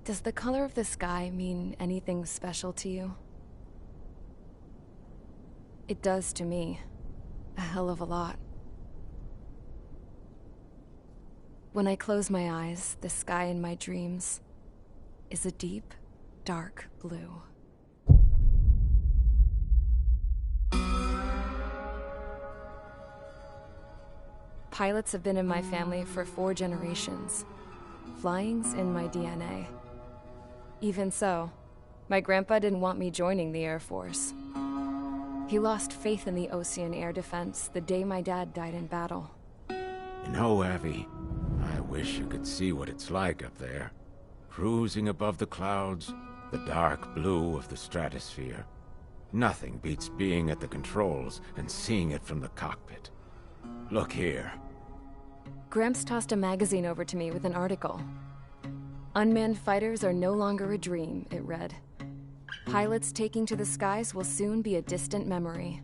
Does the color of the sky mean anything special to you? It does to me. A hell of a lot. When I close my eyes, the sky in my dreams is a deep, dark blue. Pilots have been in my family for 4 generations. Flying's in my DNA. Even so, my grandpa didn't want me joining the Air Force. He lost faith in the Ocean Air Defense the day my dad died in battle. You know, Abby, I wish you could see what it's like up there. Cruising above the clouds, the dark blue of the stratosphere. Nothing beats being at the controls and seeing it from the cockpit. Look here. Gramps tossed a magazine over to me with an article. Unmanned fighters are no longer a dream, it read. Pilots taking to the skies will soon be a distant memory.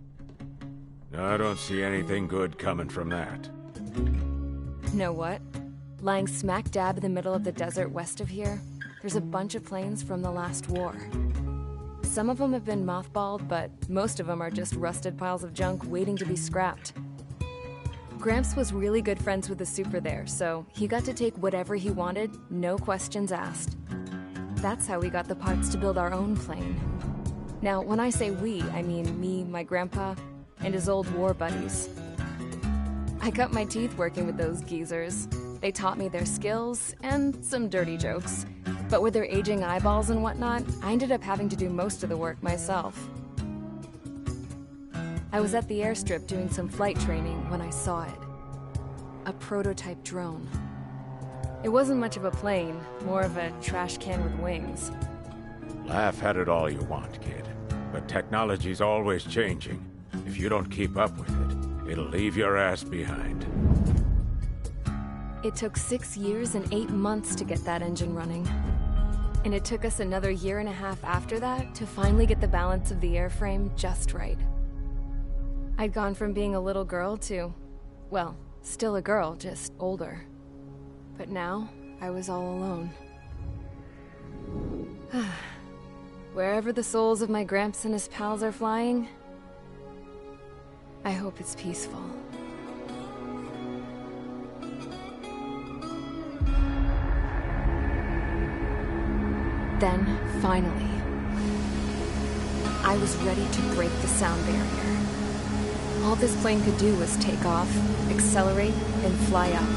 I don't see anything good coming from that. Know what? Lying smack dab in the middle of the desert west of here, there's a bunch of planes from the last war. Some of them have been mothballed, but most of them are just rusted piles of junk waiting to be scrapped. Gramps was really good friends with the super there, so he got to take whatever he wanted, no questions asked. That's how we got the parts to build our own plane. Now, when I say we, I mean me, my grandpa, and his old war buddies. I cut my teeth working with those geezers. They taught me their skills, and some dirty jokes. But with their aging eyeballs and whatnot, I ended up having to do most of the work myself. I was at the airstrip doing some flight training when I saw it. A prototype drone. It wasn't much of a plane, more of a trash can with wings. Laugh at it all you want, kid. But technology's always changing. If you don't keep up with it, it'll leave your ass behind. It took 6 years and 8 months to get that engine running. And it took us another 1.5 years after that to finally get the balance of the airframe just right. I'd gone from being a little girl to, well, still a girl, just older. But now, I was all alone. Wherever the souls of my Gramps and his pals are flying, I hope it's peaceful. Then, finally, I was ready to break the sound barrier. All this plane could do was take off, accelerate, and fly up.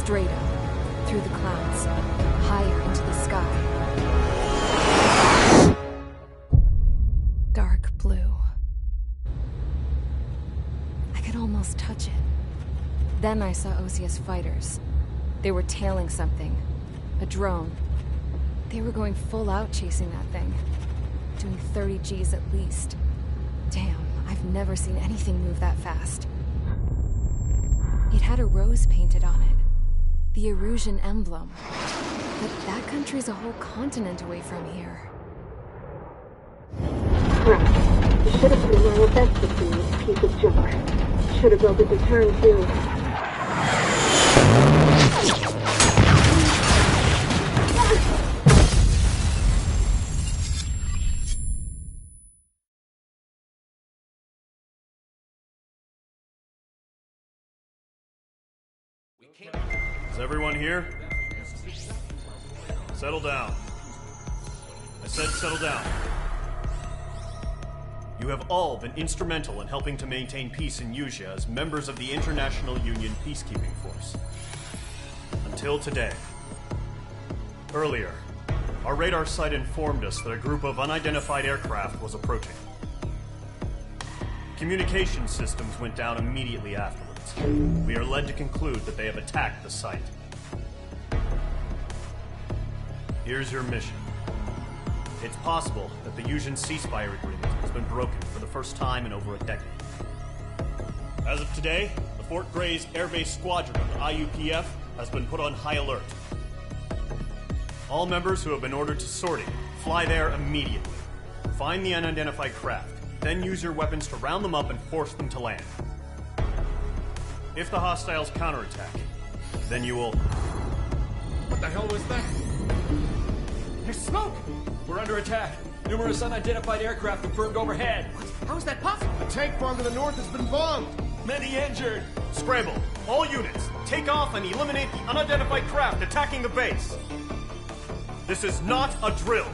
Straight up, through the clouds, higher into the sky. Dark blue. I could almost touch it. Then I saw OCS fighters. They were tailing something. A drone. They were going full out chasing that thing. Doing 30 Gs at least. Damn, I've never seen anything move that fast. It had a rose painted on it. The Erusian emblem. But that country's a whole continent away from here. Right. You should have been more invested in this piece of junk. Should have built a deterrent too. Is everyone here? Settle down. I said settle down. You have all been instrumental in helping to maintain peace in Usea as members of the International Union Peacekeeping Force. Until today. Earlier, our radar site informed us that a group of unidentified aircraft was approaching. Communication systems went down immediately afterwards. We are led to conclude that they have attacked the site. Here's your mission. It's possible that the Usian ceasefire agreement has been broken for the first time in over a decade. As of today, the Fort Gray's Air Base Squadron of the IUPF has been put on high alert. All members who have been ordered to sortie, fly there immediately. Find the unidentified craft, then use your weapons to round them up and force them to land. If the hostiles counterattack, then you will... What the hell was that? There's smoke! We're under attack. Numerous unidentified aircraft confirmed overhead. What? How is that possible? The tank farm to the north has been bombed. Many injured. Scramble! All units, take off and eliminate the unidentified craft attacking the base! This is not a drill!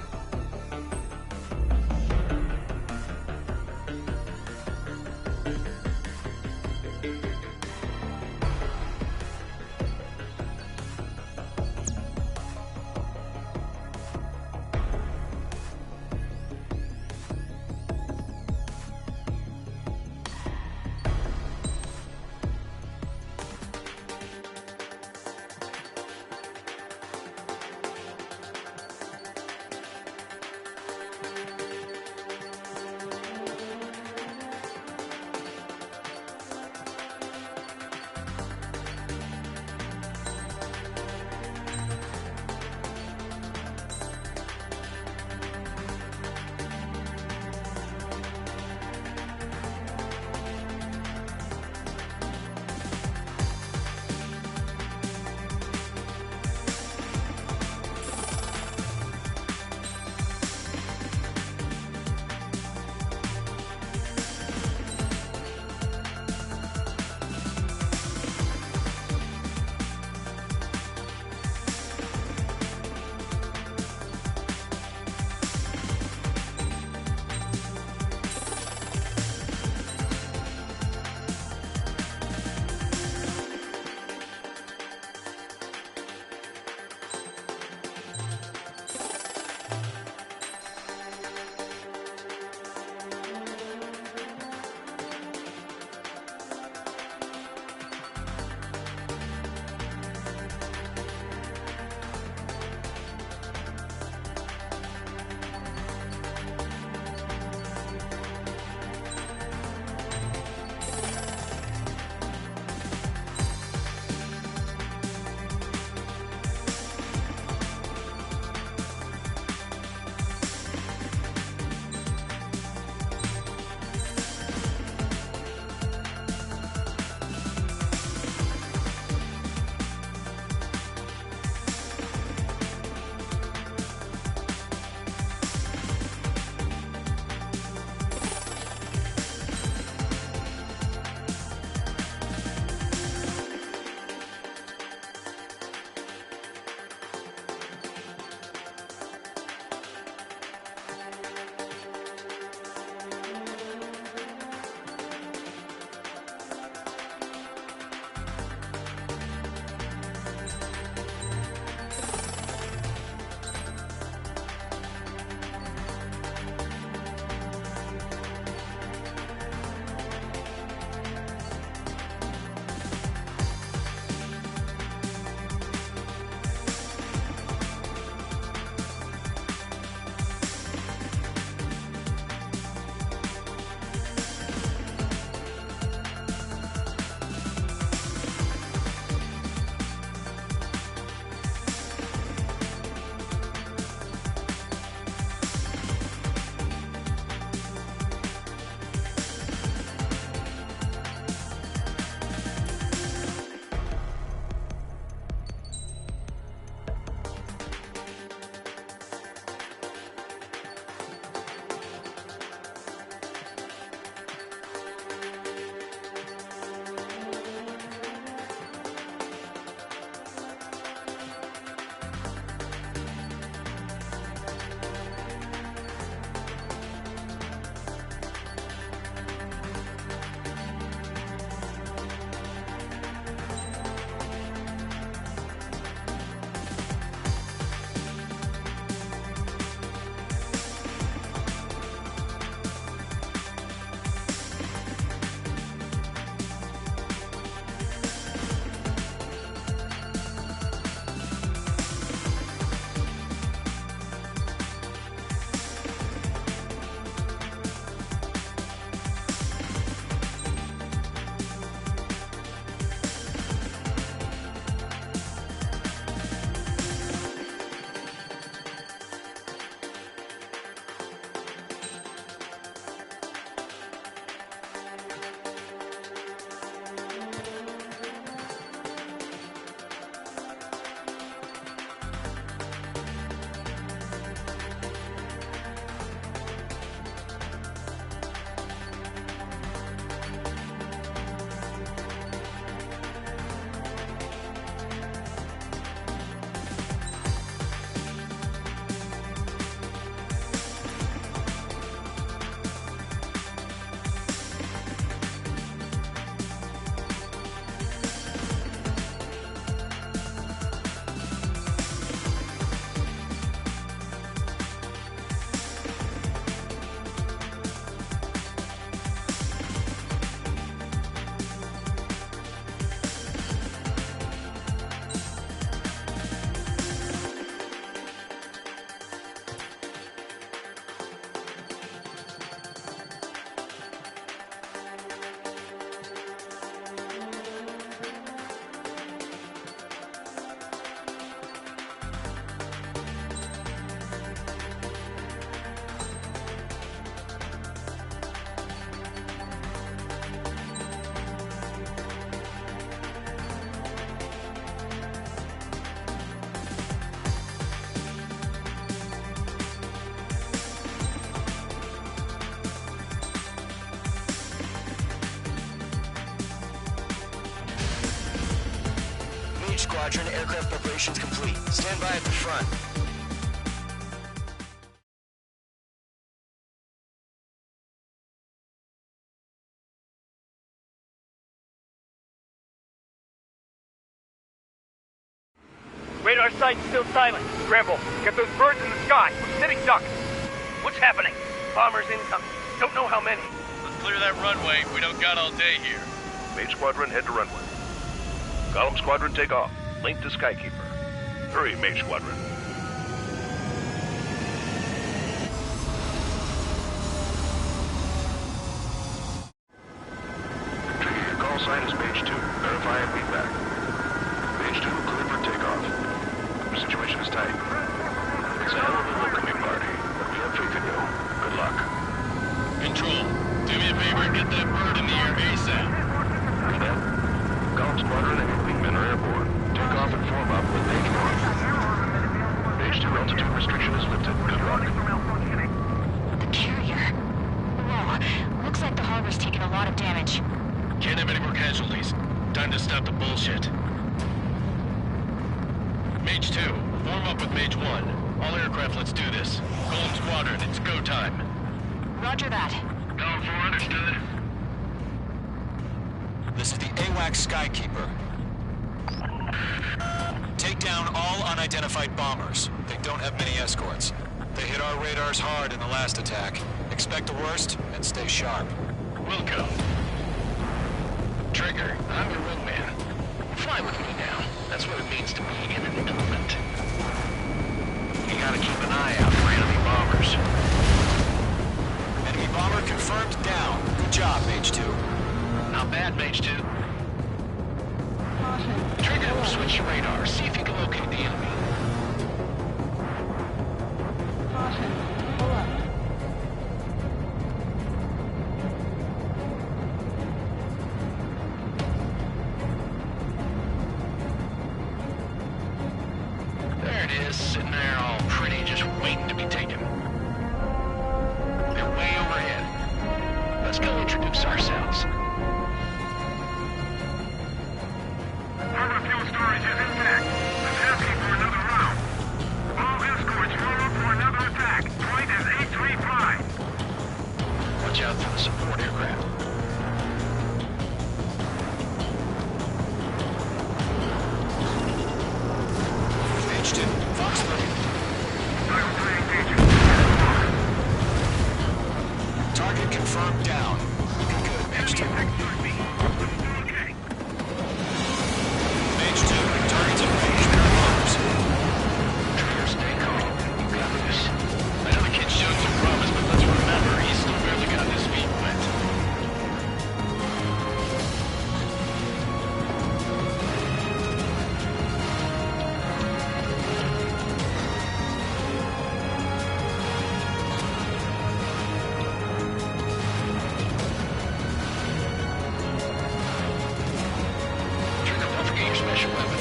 Squadron, aircraft preparations complete. Stand by at the front. Radar site's still silent. Scramble. Get those birds in the sky. We're sitting ducks. What's happening? Bombers incoming. Don't know how many. Let's clear that runway. We don't got all day here. Mage Squadron, head to runway. Column Squadron, take off. Link to Skykeeper. Hurry, Mage Squadron. Trigger, your call sign is Mage 2. Verify and feedback. Mage 2, clear for takeoff. The situation is tight. It's a hell of a welcoming party, but we have faith in you. Good luck. Control, do me a favor and get that bird in the air ASAP. Understand? Column Squadron and your wingmen are airborne. Take off and form up with Mage 1. Mage 2, altitude restriction is lifted. Good luck. The carrier. Whoa, looks like the harbor's taken a lot of damage. Can't have any more casualties. Time to stop the bullshit. Mage 2, form up with Mage 1. All aircraft, let's do this. Column Squadron, it's go time. Roger that. Column 4, understood. This is the AWACS Skykeeper. Take down all unidentified bombers. They don't have many escorts. They hit our radars hard in the last attack. Expect the worst and stay sharp. Wilco. Trigger, I'm your wingman. Fly with me now. That's what it means to be in an element. You gotta keep an eye out for enemy bombers. Enemy bomber confirmed down. Good job, Mage 2. Not bad, Mage 2. Trigger, switch your radar. See if you can locate the enemy. There it is, sitting there all pretty, just waiting to be taken. They're way overhead. Let's go introduce ourselves. Harbor fuel storage is intact. Let's asking for another round. All escorts roll up for another attack. Point is 835. Watch out for the support aircraft. Mage 2, Fox 3. Target confirmed down. Looking good, Mage 2. Mage 2, targets in range. Pair of bombers. Trigger, stay calm. You got this. I know the kid showed some promise, but let's remember, he's still barely got his feet wet. Trigger, don't forget your special weapon.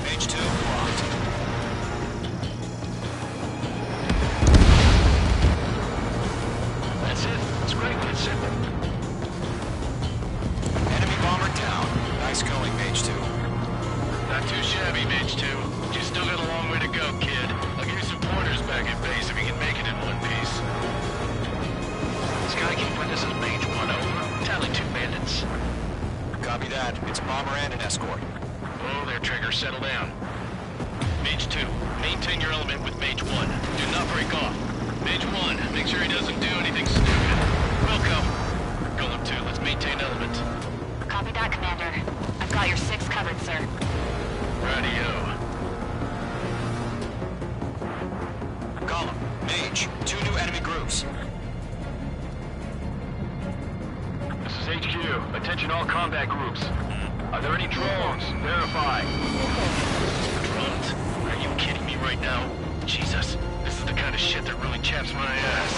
Mage 2, blocked. That's it. It's great when it's simple. Enemy bomber down. Nice going, Mage 2. Not too shabby, Mage 2. But you still got a long way to go, kid. I'll give you some pointers back at base if you can make it in one piece. Skykeeper, this is Mage 1, over. Tally 2 bandits. Copy that. It's a bomber and an escort. Oh, there, Trigger. Settle down. Mage 2, maintain your element with Mage 1. Do not break off. Mage 1, make sure he doesn't do anything stupid. Welcome. Golem 2, let's maintain element. Copy that, Commander. I've got your 6 covered, sir. Radio. Column, Mage, 2 new enemy groups. This is HQ. Attention all combat groups. Are there any drones? Verify. Drones? Are you kidding me right now? Jesus, this is the kind of shit that really chaps my ass.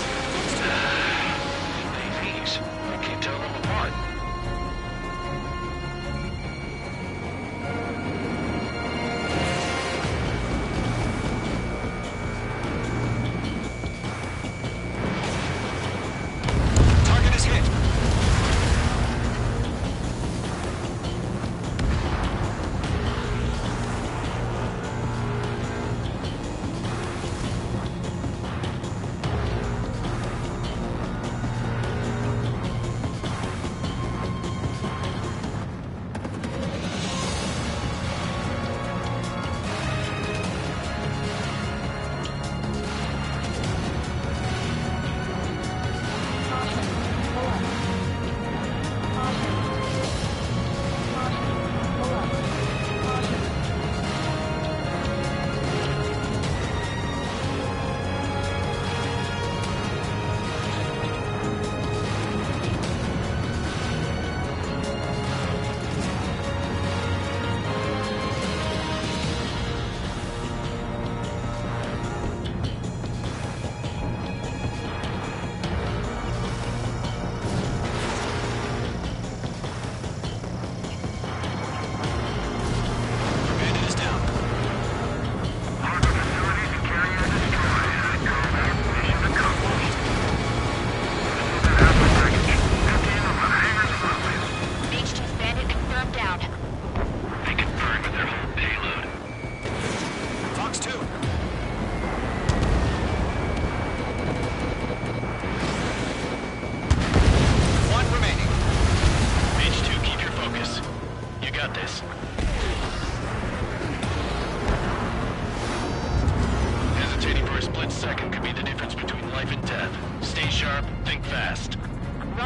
AVs. I can't tell them apart. Target is hit.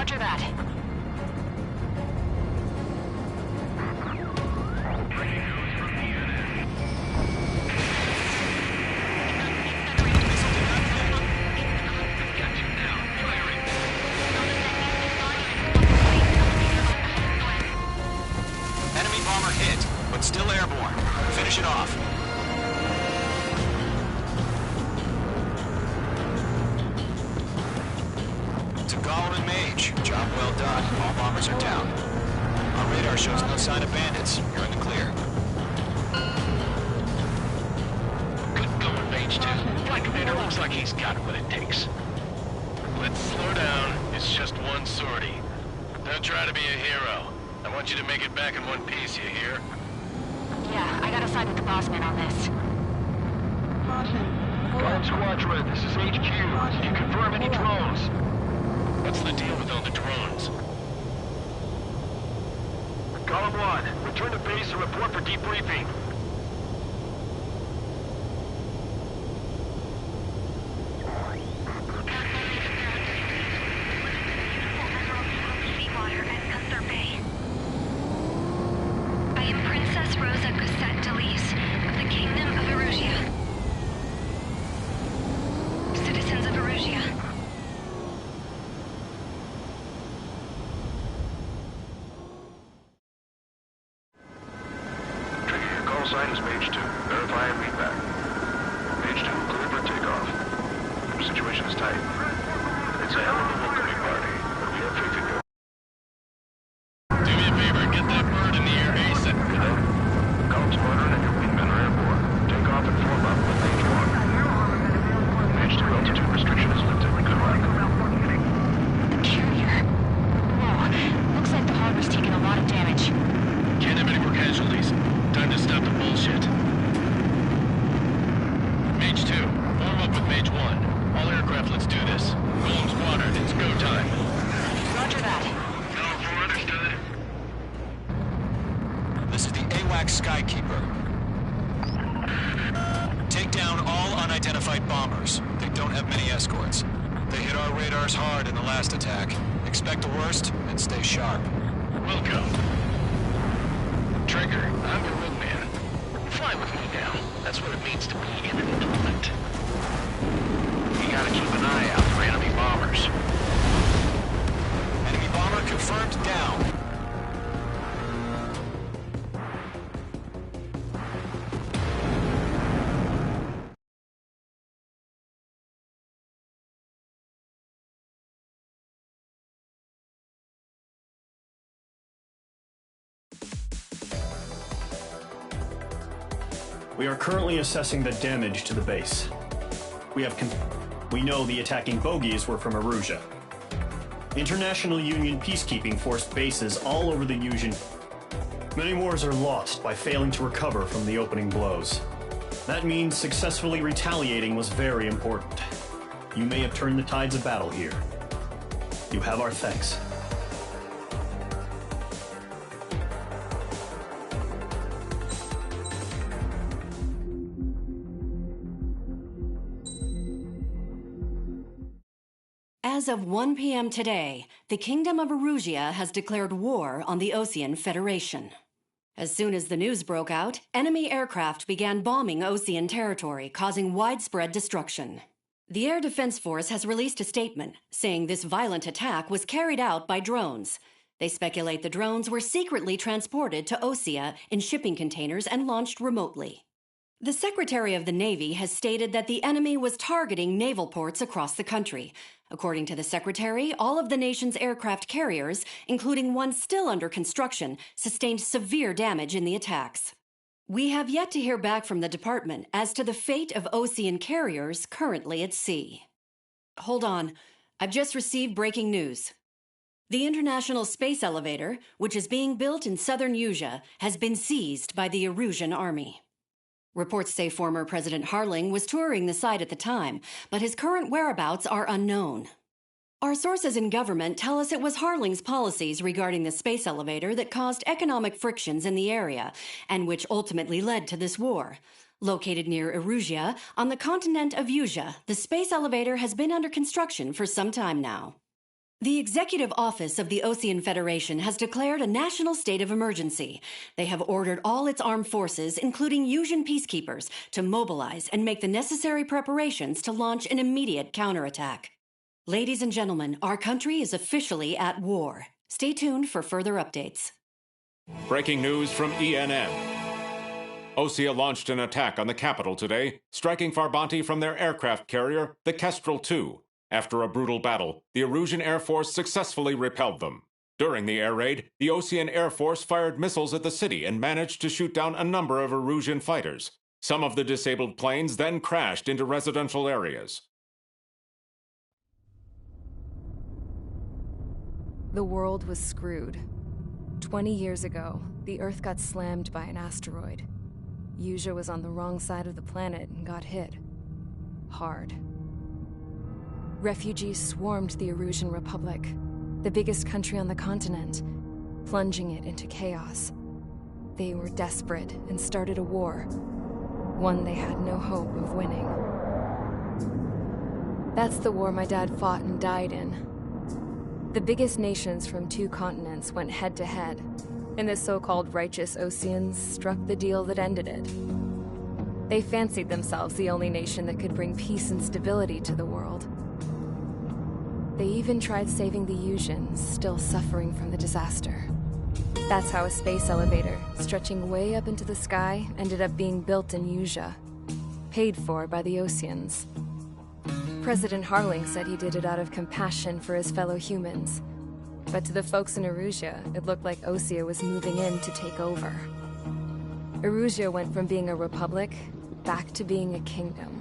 Roger that. Enemy bomber hit, but still airborne. Finish it off. To Gollum and Mage, job well done. All bombers are down. Our radar shows no sign of bandits. You're in the clear. Good going, Mage 2. Flight commander looks like he's got what it takes. Let's slow down. It's just one sortie. Don't try to be a hero. I want you to make it back in one piece, you hear? Yeah, I gotta side with the boss man on this. Gollum Squadron, this is HQ. Can you confirm any drones? What's the deal with all the drones? Gollum 1, return to base and report for debriefing. I am Princess Rosa Gusette Delise of the Kingdom of Erusia. Citizens of Erusia. Trigger, your call sign is Mage 2. Verify and read back. Mage 2, clear for takeoff. The situation is tight. It's a hell of a welcoming party, but we have faith in you. Do me a favor and get that bird in the air ASAP. Gollum Squadron and your wingmen are airborne. Take off and form up with Mage 1. Mage 2, altitude restriction is lifted. Good luck. The carrier. Whoa, looks like the harbor's taken a lot of damage. Can't have any more casualties. Time to stop the bullshit. Mage 2, form up with Mage 1. All aircraft, let's do this. Gollum Squadron, it's go time. Roger that. Understood. This is the AWACS Skykeeper. Take down all unidentified bombers. They don't have many escorts. They hit our radars hard in the last attack. Expect the worst and stay sharp. Welcome. Trigger, I'm your wingman. Fly with me now. That's what it means to be in an element. You gotta keep an eye out for enemy bombers. Enemy bomber confirmed down. We are currently assessing the damage to the base. We know the attacking bogies were from Erusia. International Union peacekeeping forced bases all over the Union. Many wars are lost by failing to recover from the opening blows. That means successfully retaliating was very important. You may have turned the tides of battle here. You have our thanks. As of 1 p.m. today, the Kingdom of Erusia has declared war on the Osean Federation. As soon as the news broke out, enemy aircraft began bombing Osean territory, causing widespread destruction. The Air Defense Force has released a statement saying this violent attack was carried out by drones. They speculate the drones were secretly transported to Osea in shipping containers and launched remotely. The Secretary of the Navy has stated that the enemy was targeting naval ports across the country. According to the Secretary, all of the nation's aircraft carriers, including one still under construction, sustained severe damage in the attacks. We have yet to hear back from the department as to the fate of Osean carriers currently at sea. Hold on. I've just received breaking news. The International Space Elevator, which is being built in southern Usea, has been seized by the Erusian Army. Reports say former President Harling was touring the site at the time, but his current whereabouts are unknown. Our sources in government tell us it was Harling's policies regarding the space elevator that caused economic frictions in the area, and which ultimately led to this war. Located near Erusia, on the continent of Usea, the space elevator has been under construction for some time now. The Executive Office of the Ocean Federation has declared a national state of emergency. They have ordered all its armed forces, including Yuuzhan peacekeepers, to mobilize and make the necessary preparations to launch an immediate counterattack. Ladies and gentlemen, our country is officially at war. Stay tuned for further updates. Breaking news from ENN. Osea launched an attack on the capital today, striking Farbanti from their aircraft carrier, the Kestrel II. After a brutal battle, the Erusian Air Force successfully repelled them. During the air raid, the Ocean Air Force fired missiles at the city and managed to shoot down a number of Erusian fighters. Some of the disabled planes then crashed into residential areas. The world was screwed. 20 years ago, the Earth got slammed by an asteroid. Yuuzhan was on the wrong side of the planet and got hit. Hard. Refugees swarmed the Erusian Republic, the biggest country on the continent, plunging it into chaos. They were desperate and started a war, one they had no hope of winning. That's the war my dad fought and died in. The biggest nations from 2 continents went head-to-head, and the so-called righteous Oceans struck the deal that ended it. They fancied themselves the only nation that could bring peace and stability to the world. They even tried saving the Yuuzhans, still suffering from the disaster. That's how a space elevator, stretching way up into the sky, ended up being built in Yuuzhan, paid for by the Oceans. President Harling said he did it out of compassion for his fellow humans. But to the folks in Erusia, it looked like Osea was moving in to take over. Erusia went from being a republic back to being a kingdom.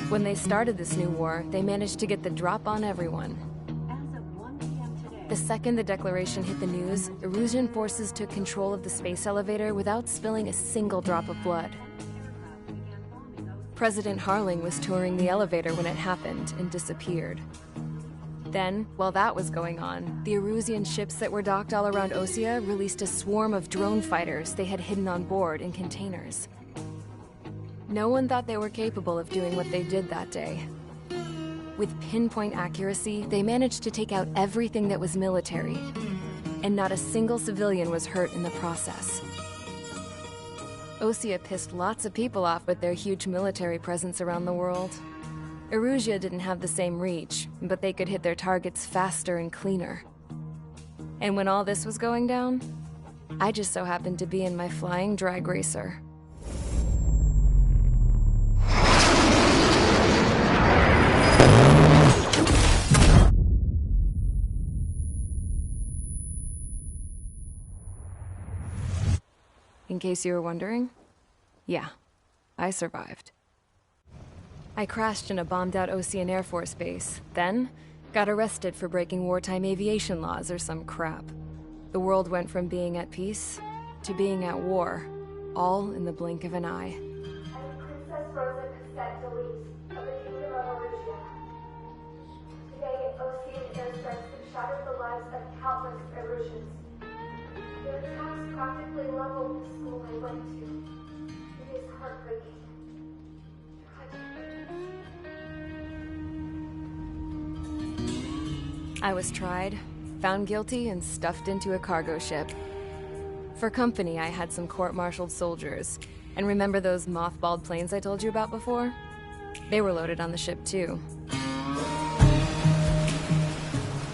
When they started this new war, they managed to get the drop on everyone. The second the declaration hit the news, Erusian forces took control of the space elevator without spilling a single drop of blood. President Harling was touring the elevator when it happened and disappeared. Then, while that was going on, the Erusian ships that were docked all around Osea released a swarm of drone fighters they had hidden on board in containers. No one thought they were capable of doing what they did that day. With pinpoint accuracy, they managed to take out everything that was military, and not a single civilian was hurt in the process. Osea pissed lots of people off with their huge military presence around the world. Erusia didn't have the same reach, but they could hit their targets faster and cleaner. And when all this was going down, I just so happened to be in my flying drag racer. In case you were wondering, yeah, I survived. I crashed in a bombed-out Ocean Air Force base, then got arrested for breaking wartime aviation laws or some crap. The world went from being at peace to being at war, all in the blink of an eye. Princess Rosa Cassette Delete of the Kingdom of Erusia. Today, Ocean airstrikes have shattered the lives of countless Erusians. Their attacks practically leveled the school I went to. It is heartbreaking. I was tried, found guilty, and stuffed into a cargo ship. For company, I had some court-martialed soldiers. And remember those mothballed planes I told you about before? They were loaded on the ship, too.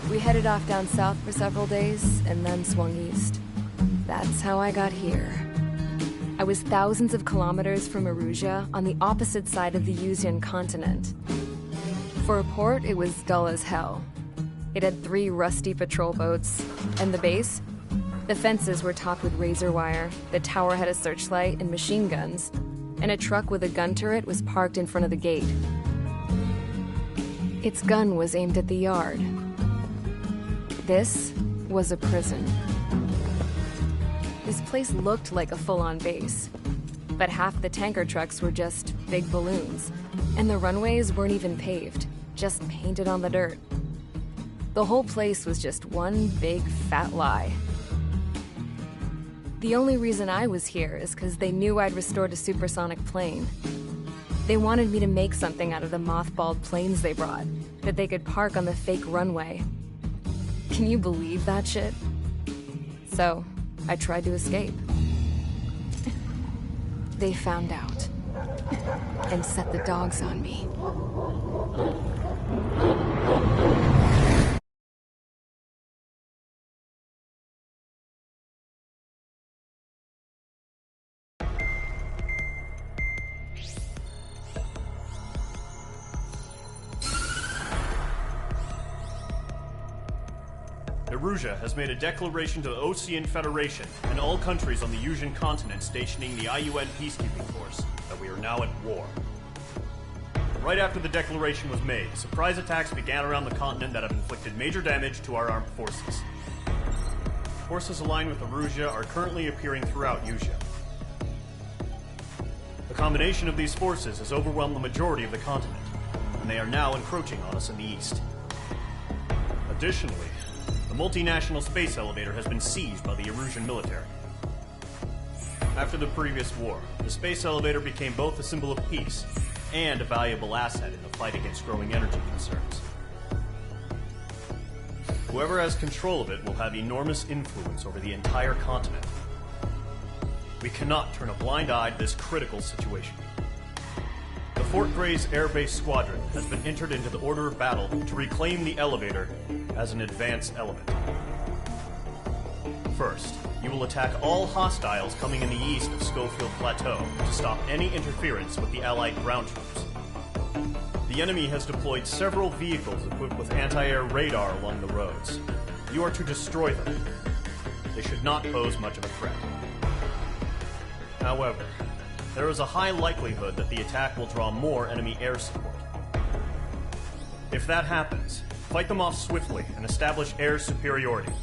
We headed off down south for several days, and then swung east. That's how I got here. I was thousands of kilometers from Erusia, on the opposite side of the Yuuzhan continent. For a port, it was dull as hell. It had 3 rusty patrol boats, and the base? The fences were topped with razor wire, the tower had a searchlight and machine guns, and a truck with a gun turret was parked in front of the gate. Its gun was aimed at the yard. This was a prison. This place looked like a full-on base, but half the tanker trucks were just big balloons, and the runways weren't even paved, just painted on the dirt. The whole place was just one big fat lie. The only reason I was here is because they knew I'd restored a supersonic plane. They wanted me to make something out of the mothballed planes they brought, that they could park on the fake runway. Can you believe that shit? So, I tried to escape. They found out, and set the dogs on me. Erusia has made a declaration to the Ocean Federation and all countries on the Yusian continent stationing the IUN peacekeeping force that we are now at war. Right after the declaration was made, surprise attacks began around the continent that have inflicted major damage to our armed forces. Forces aligned with Erusia are currently appearing throughout Yusia. The combination of these forces has overwhelmed the majority of the continent, and they are now encroaching on us in the east. Additionally, the multinational space elevator has been seized by the Erusian military. After the previous war, the space elevator became both a symbol of peace and a valuable asset in the fight against growing energy concerns. Whoever has control of it will have enormous influence over the entire continent. We cannot turn a blind eye to this critical situation. The Fort Gray's Air Base Squadron has been entered into the order of battle to reclaim the elevator as an advance element. First, you will attack all hostiles coming in the east of Schofield Plateau to stop any interference with the Allied ground troops. The enemy has deployed several vehicles equipped with anti-air radar along the roads. You are to destroy them. They should not pose much of a threat. However, there is a high likelihood that the attack will draw more enemy air support. If that happens, fight them off swiftly and establish air superiority.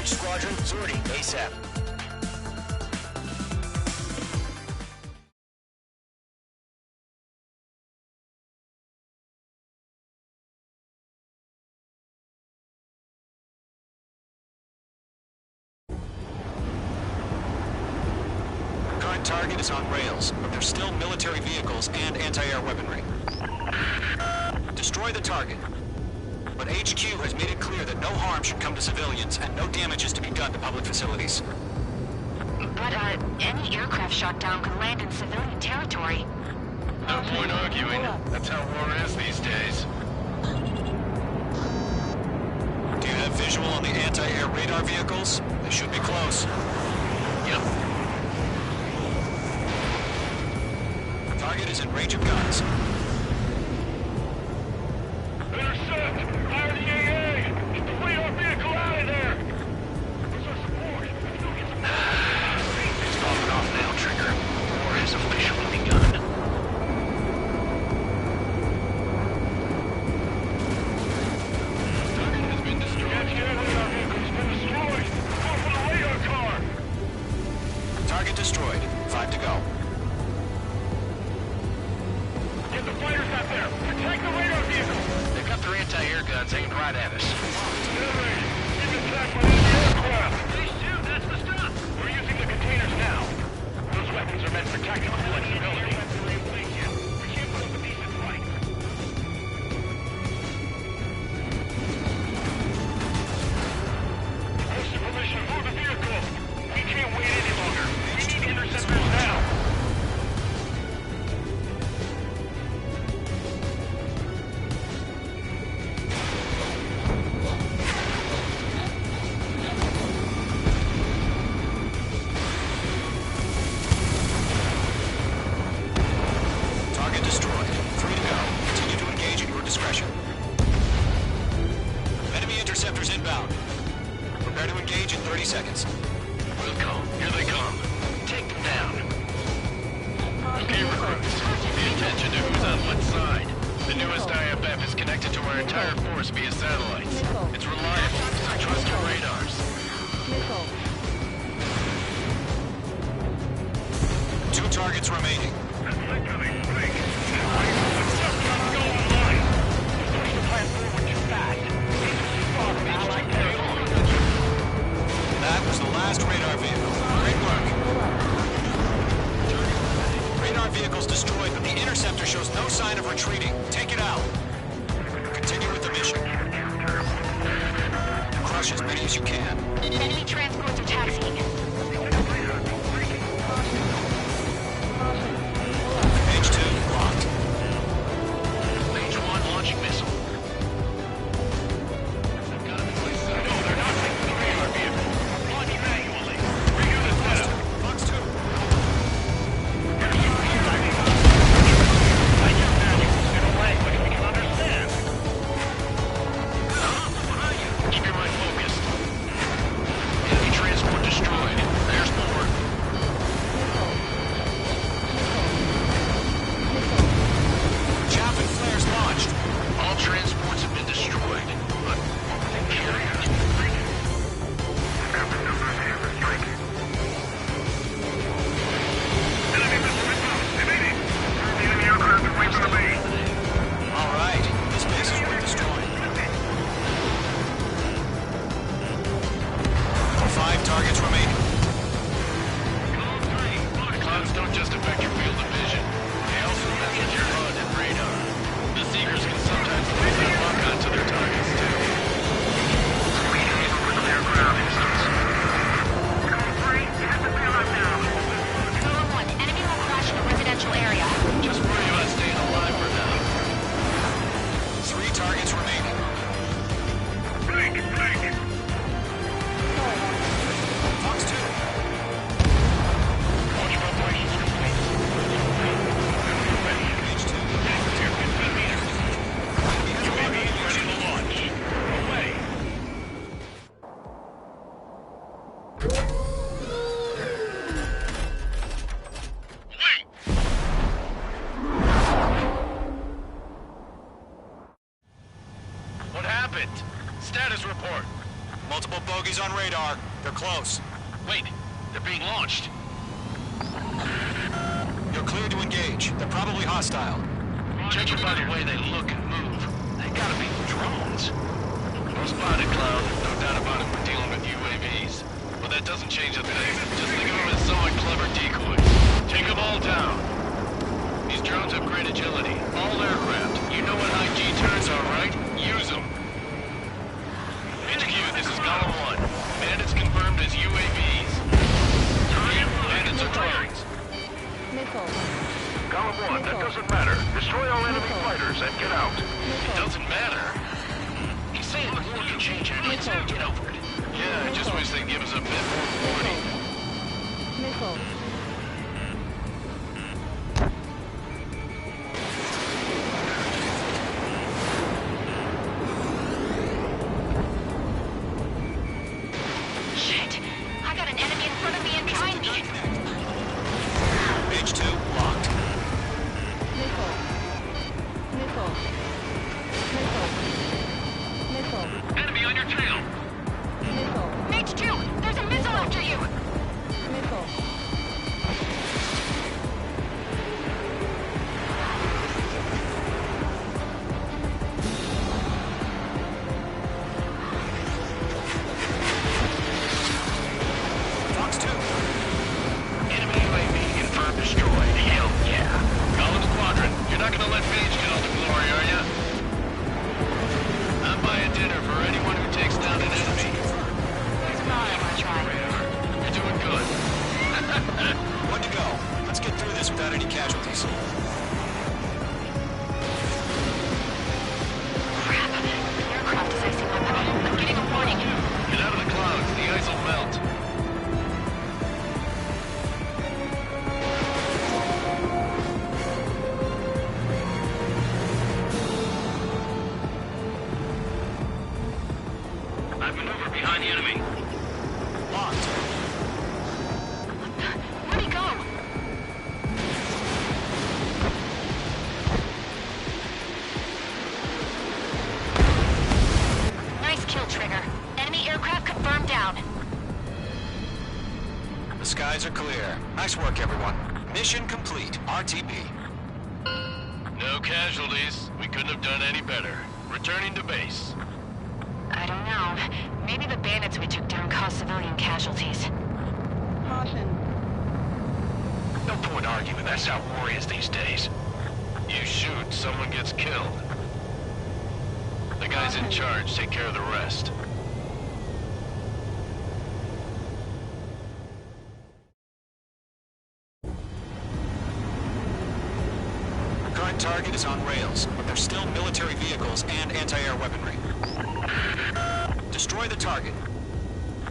Squadron, sortie, ASAP. Current target is on rails, but there's still military vehicles and anti-air weaponry. Destroy the target. But HQ has made it clear that no harm should come to civilians and no damage is to be done to public facilities. But, any aircraft shot down could land in civilian territory. No point arguing. That's how war is these days. Do you have visual on the anti-air radar vehicles? They should be close. Yep. Target is in range of guns. Intercept! Fire the AA! Get the radar vehicle out of there! Where's our support? It's falling off now, Trigger. War has officially begun. Target has been destroyed. Radar vehicle's been destroyed! Go for the radar car! Target destroyed. 5 to go. Get the fighters out there! Protect the radar vehicle! They've got their anti-air guns aimed right at us. Being attacked by enemy aircraft! These two, that's the stuff! We're using the containers now. Those weapons are meant for tactical flexibility. We can't put up a decent fight. Posted permission, move the vehicle! We can't wait any longer. We need interceptors now! Target destroyed. 3 to go. Continue to engage at your discretion. Enemy interceptors inbound. Prepare to engage in 30 seconds. We'll come. Here they come. Take them down. Okay, recruits. Pay attention to who's on what side. The newest IFF is connected to our entire force via satellites. It's reliable, so trust your radars. 2 targets remaining. That was the last radar vehicle. Great work. Radar vehicle's destroyed, but the interceptor shows no sign of retreating. Take it out. Continue with the mission. Crush as many as you can. Enemy transports are taxiing. Page 2, locked. Page 1 launching missile. Keep your mind focused. Enemy transport destroyed. There's more. Chaff and flares launched. All transports have been destroyed, but the carrier. All right, this base is worth destroying. 5 targets remaining. The clouds don't just affect your field of vision. They also mess with your HUD and radar. The Seekers can sometimes lose that lock onto their targets, too. Tower 1, enemy will crash in a residential area. Just worry about staying alive for now. 3 targets remaining. Fox 2. Launch preparations complete. Page 2. UAV is ready to launch. Away. What happened? Status report. Multiple bogies on radar. They're close. Wait, they're being launched. You're cleared to engage. They're probably hostile. Judging by the way they look and move, they gotta be drones. Well spotted, Cloud. No doubt about it, we're dealing with UAVs. But that doesn't change a thing. Just think of them as somewhat clever decoys. Take them all down. These drones have great agility. All aircraft. You know what high G turns are, right? Use them. HQ, this is Column 1. Bandits confirmed as UAVs. Bandits are drones. Missile. Column 1, that doesn't matter. Destroy all enemy fighters and get out. It doesn't matter. He's saying the war can change anytime. Get over it. Yeah, I just wish they'd give us a bit more warning. Missile. Shit! I got an enemy in front of me and behind me! Page 2, locked. Missile. Missile. Missile. Missile. Enemy on your tail. Missile. Mage 2! There's a missile after you! Missile. Fox 2. Enemy UAV confirmed destroyed. Hell yeah. Column Squadron, you're not gonna let Mage get all the glory, are ya? I'm buying dinner for anyone who takes down an enemy. There's not I'm gonna try. You're doing good. One to go. Let's get through this without any casualties. Crap. The aircraft is icing up. I'm getting a warning. Get out of the clouds, the ice will melt. I've maneuvered behind the enemy. Locked. Where'd he go? Nice kill, Trigger. Enemy aircraft confirmed down. The skies are clear. Nice work, everyone. Mission complete. RTB. No casualties. We couldn't have done any better. Returning to base. I don't know. Maybe the bandits we took down caused civilian casualties. Caution. No point arguing. That's how war is these days. You shoot, someone gets killed. The guys in charge take care of the rest. Current target is on rails, but there's still military vehicles and anti-air weaponry. Destroy the target.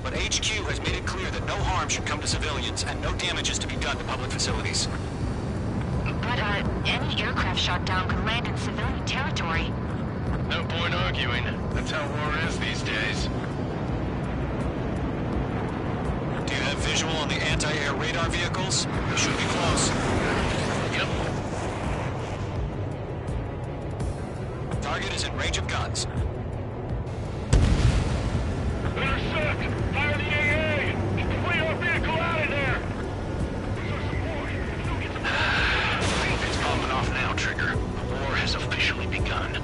But HQ has made it clear that no harm should come to civilians and no damage is to be done to public facilities. But, any aircraft shot down could land in civilian territory. No point arguing. That's how war is these days. Do you have visual on the anti-air radar vehicles? They should be close. Yep. Target is in range of guns. Intercept! Fire the AA! Clear our vehicle out of there! It's popping off now, Trigger. The war has officially begun.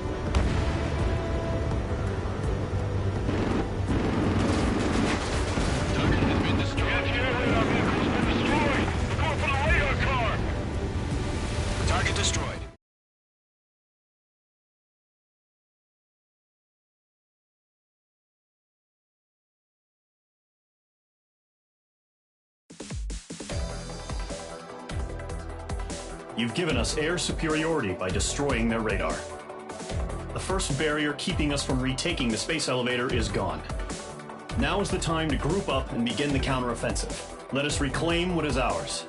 Target has been destroyed. Anti-air radar vehicle's been destroyed! We're going for the radar car! Target destroyed. You've given us air superiority by destroying their radar. The first barrier keeping us from retaking the space elevator is gone. Now is the time to group up and begin the counteroffensive. Let us reclaim what is ours.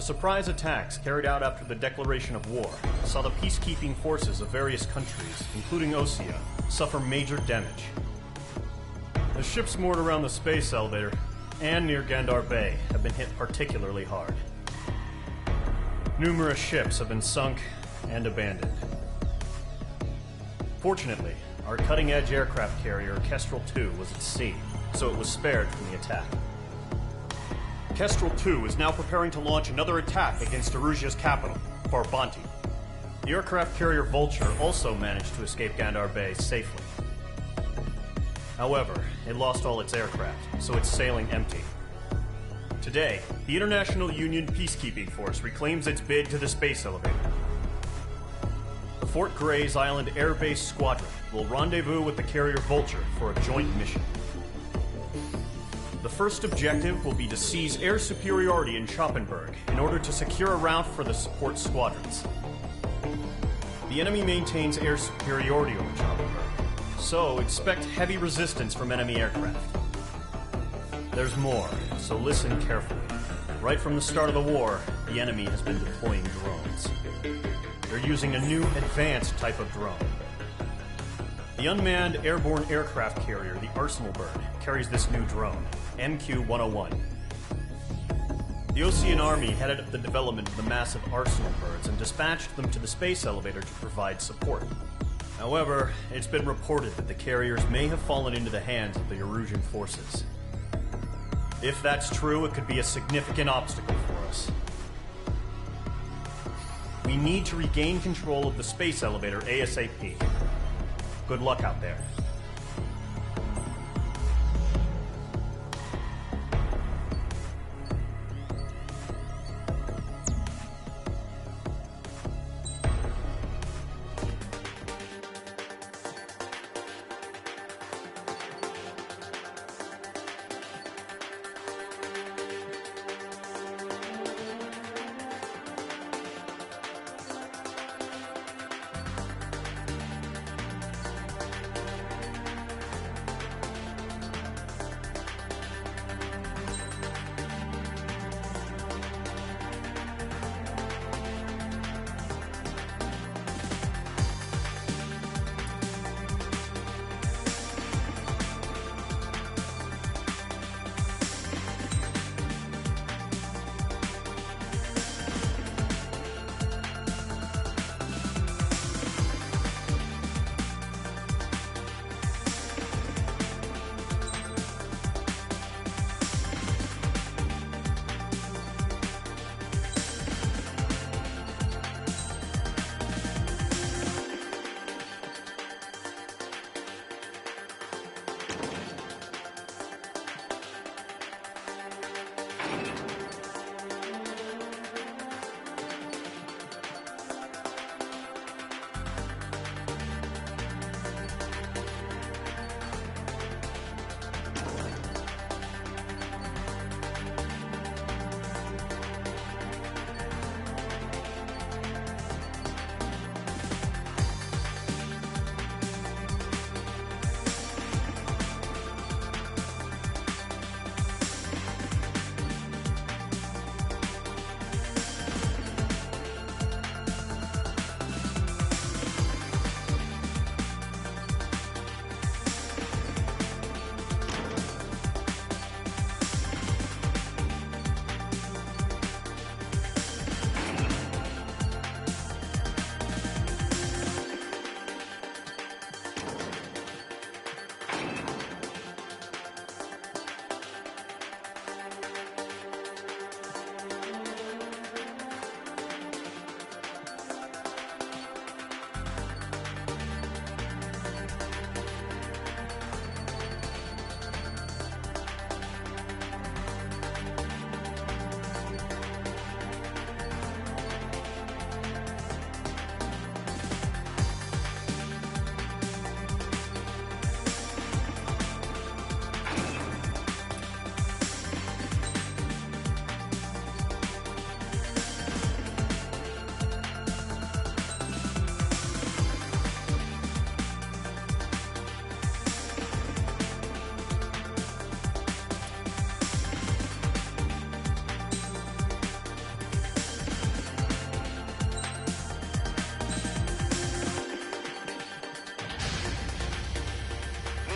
surprise attacks carried out after the declaration of war saw the peacekeeping forces of various countries, including Osea, suffer major damage. The ships moored around the space elevator and near Gandar Bay have been hit particularly hard. Numerous ships have been sunk and abandoned. Fortunately, our cutting-edge aircraft carrier Kestrel 2 was at sea, so it was spared from the attack. Kestrel 2 is now preparing to launch another attack against Erusia's capital, Farbanti. The aircraft carrier Vulture also managed to escape Gandar Bay safely. However, it lost all its aircraft, so it's sailing empty. Today, the International Union Peacekeeping Force reclaims its bid to the space elevator. The Fort Grays Island Air Base Squadron will rendezvous with the carrier Vulture for a joint mission. The first objective will be to seize air superiority in Schoppenberg in order to secure a route for the support squadrons. The enemy maintains air superiority over Schoppenberg, so expect heavy resistance from enemy aircraft. There's more, so listen carefully. Right from the start of the war, the enemy has been deploying drones. They're using a new advanced type of drone. The unmanned airborne aircraft carrier, the Arsenal Bird, carries this new drone, MQ-101. The Osean Army headed up the development of the massive Arsenal Birds and dispatched them to the space elevator to provide support. However, it's been reported that the carriers may have fallen into the hands of the Erusian forces. If that's true, it could be a significant obstacle for us. We need to regain control of the space elevator ASAP. Good luck out there.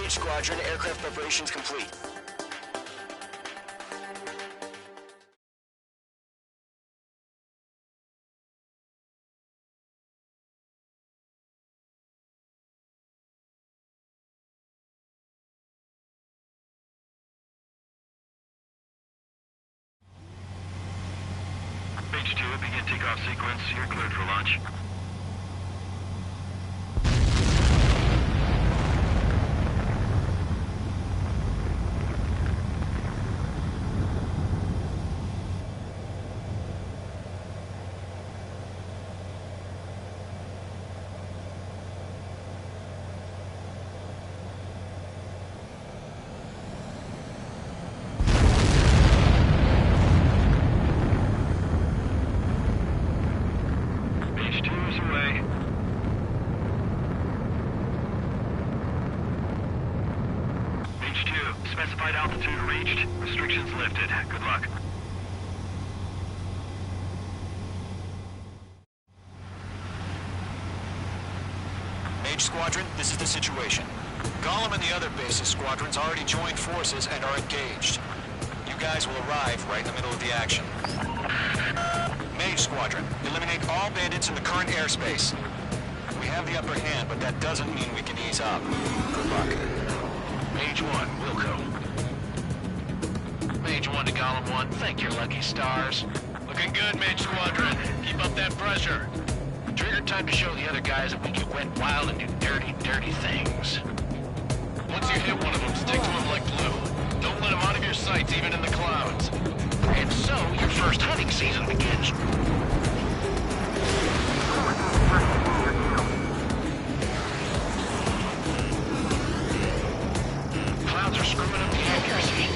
Mage Squadron, aircraft preparations complete. Mage 2, begin takeoff sequence. You're cleared for launch. Mage 2 is away. Mage 2, specified altitude reached. Restrictions lifted. Good luck. Mage Squadron, this is the situation. Gollum and the other base's squadrons already joined forces and are engaged. You guys will arrive right in the middle of the action. Mage Squadron, eliminate all bandits in the current airspace. We have the upper hand, but that doesn't mean we can ease up. Good luck. Mage 1, Wilco. Mage 1 to Gollum 1, thank your lucky stars. Looking good, Mage Squadron. Keep up that pressure. Trigger time to show the other guys that we get wet wild and do dirty, dirty things. Once you hit one of them, stick to him like glue. Don't let him out of your sights, even in the clouds. And so, your first hunting season begins. Clouds are screwing up the accuracy.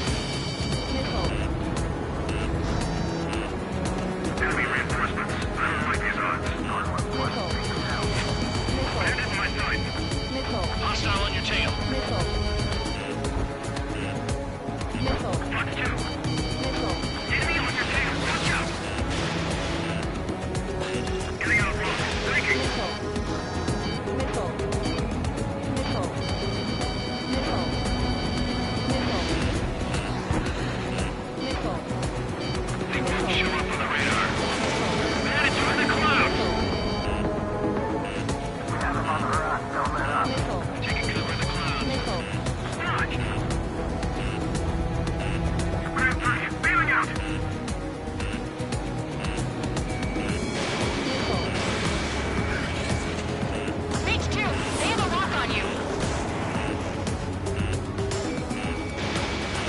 Enemy reinforcements. I don't like these odds. Bandit in my sight. Hostile on your tail. Fox 2. Enemy on your tail. Watch out. Getting out of road. Taking. They won't show up on the radar. Bandits are in the clouds. We have them on the run. Don't let up. Taking cover in the clouds. Dodge. Ground 3. Bailing out. Mage 2, they have a lock on you.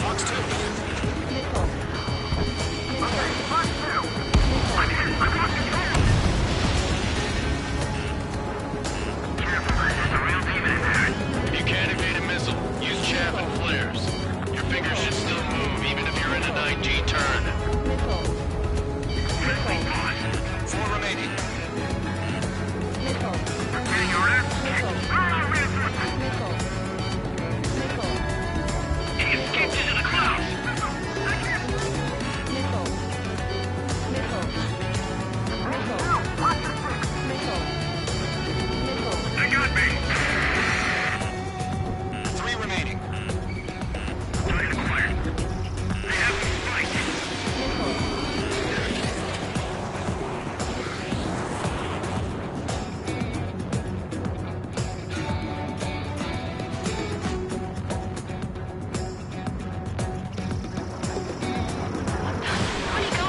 Fox 2. If you can't evade a missile, use chaff and flares. Your fingers should still move, even if you're in an IG turn. 4 remaining. He escaped into the clouds. They got me. 3 remaining. Target acquired. They have me spiked. Where'd he go?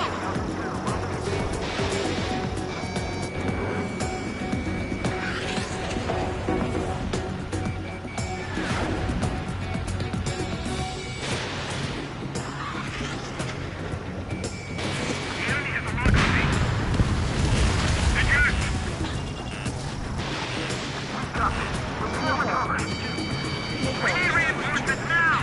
The enemy has a lock on me. Eject! We need reinforcements now!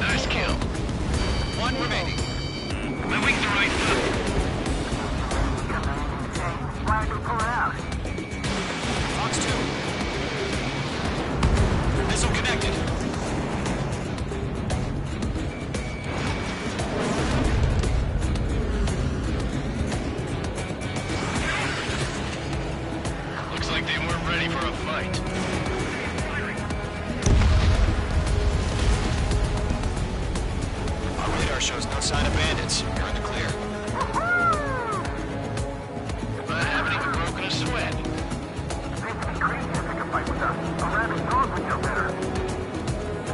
Nice kill. 1 remaining. My wings are right up. Fox 2. Missile connected. radar shows no sign of bandits. You're in the clear. I haven't even broken a sweat.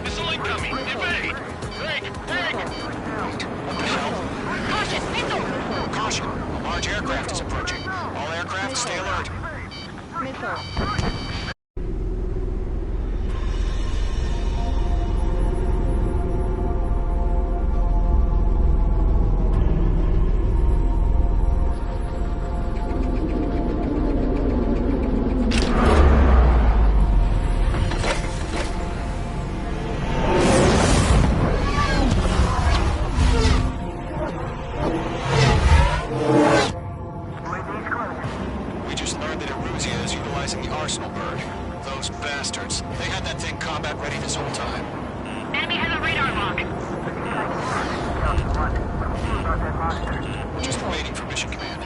Missile incoming! Evade! Break! What the hell? Caution! Missile! Caution! A large aircraft is approaching. All aircraft stay alert. Missile. We just learned that Eruzia is utilizing the Arsenal bird. Those bastards. They had that thing combat ready this whole time. Enemy has a radar lock. Just waiting for mission command.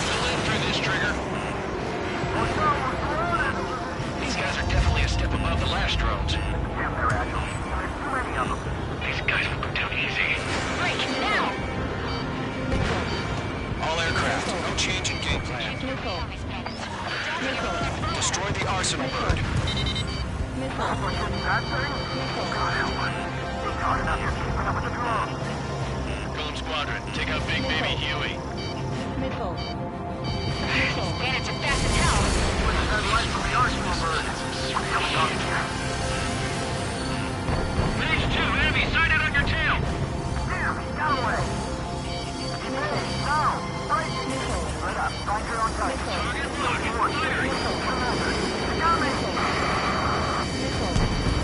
Fill in for this, Trigger. These guys are definitely a step above the last drones. These guys will go down easy. Break, now! All aircraft, no change in game plan. Destroy the Arsenal bird. Golem Squadron, take out Big Baby Huey. Bandits are fast as hell. Phase 2, enemy sighted on your tail!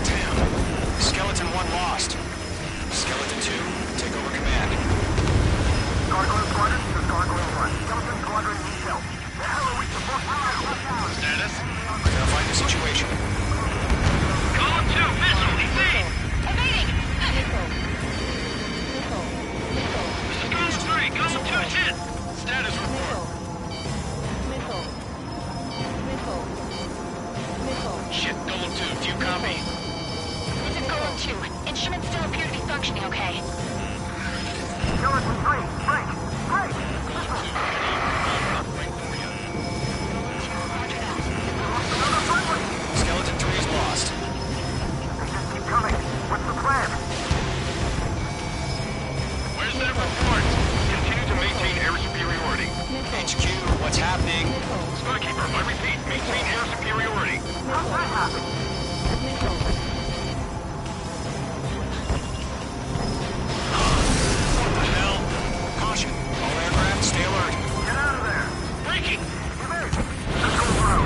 Damn. Skeleton 1 lost. Skeleton 2, take over command. Gargoyle Squadron, this is Gargoyle 1. Skeleton Squadron needs help. The hell are we supposed to do? Status? Identify the situation. Column 2, missile, evade! Evading! This is Column 3, Column 2 is hit! Status report. Shit, Golem 2, do you copy? This is Golem 2. Instruments still appear to be functioning okay. Skeleton 3, break! Break! Skeleton 3 is lost. They just keep coming. What's the plan? Where's that report? Continue to maintain air superiority. HQ, what's happening? Skykeeper, I repeat, maintain air superiority. How's that happen? What the hell? Caution. All aircraft, stay alert. Get out of there! Breaking! Evade! Let's go through.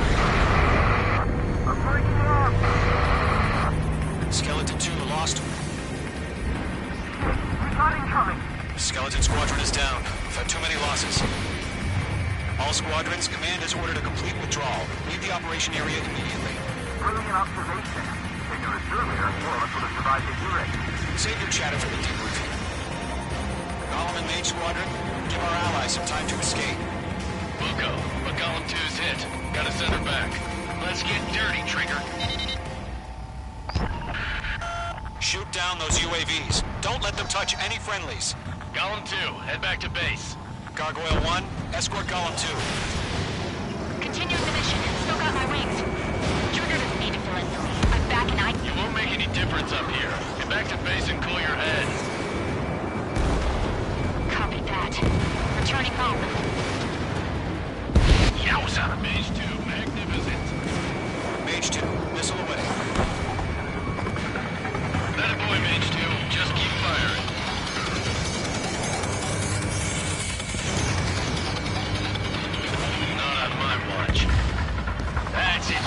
I'm breaking it off! Skeleton 2 lost. We've got incoming! Skeleton Squadron is down. We've had too many losses. All squadrons, command has ordered a complete withdrawal. Leave the operation area immediately. Brilliant observation. Ignorant earlier, more of us would have survived the hearing. Save your chatter for the debriefing. Golem and Mage Squadron, give our allies some time to escape. We'll go, but Golem 2's hit. Gotta send her back. Let's get dirty, Trigger. Shoot down those UAVs. Don't let them touch any friendlies. Golem 2, head back to base. Gargoyle 1, escort Golem 2. Continuing the mission. Still got my wings. Trigger doesn't need to fill in for me. I'm back and You won't make any difference up here. Get back to base and cool your heads. Copy that. Returning home. Yowza! Mage 2, magnificent. Mage 2, missile away. That boy, Mage 2. Just keep firing. Not on my watch. That's it,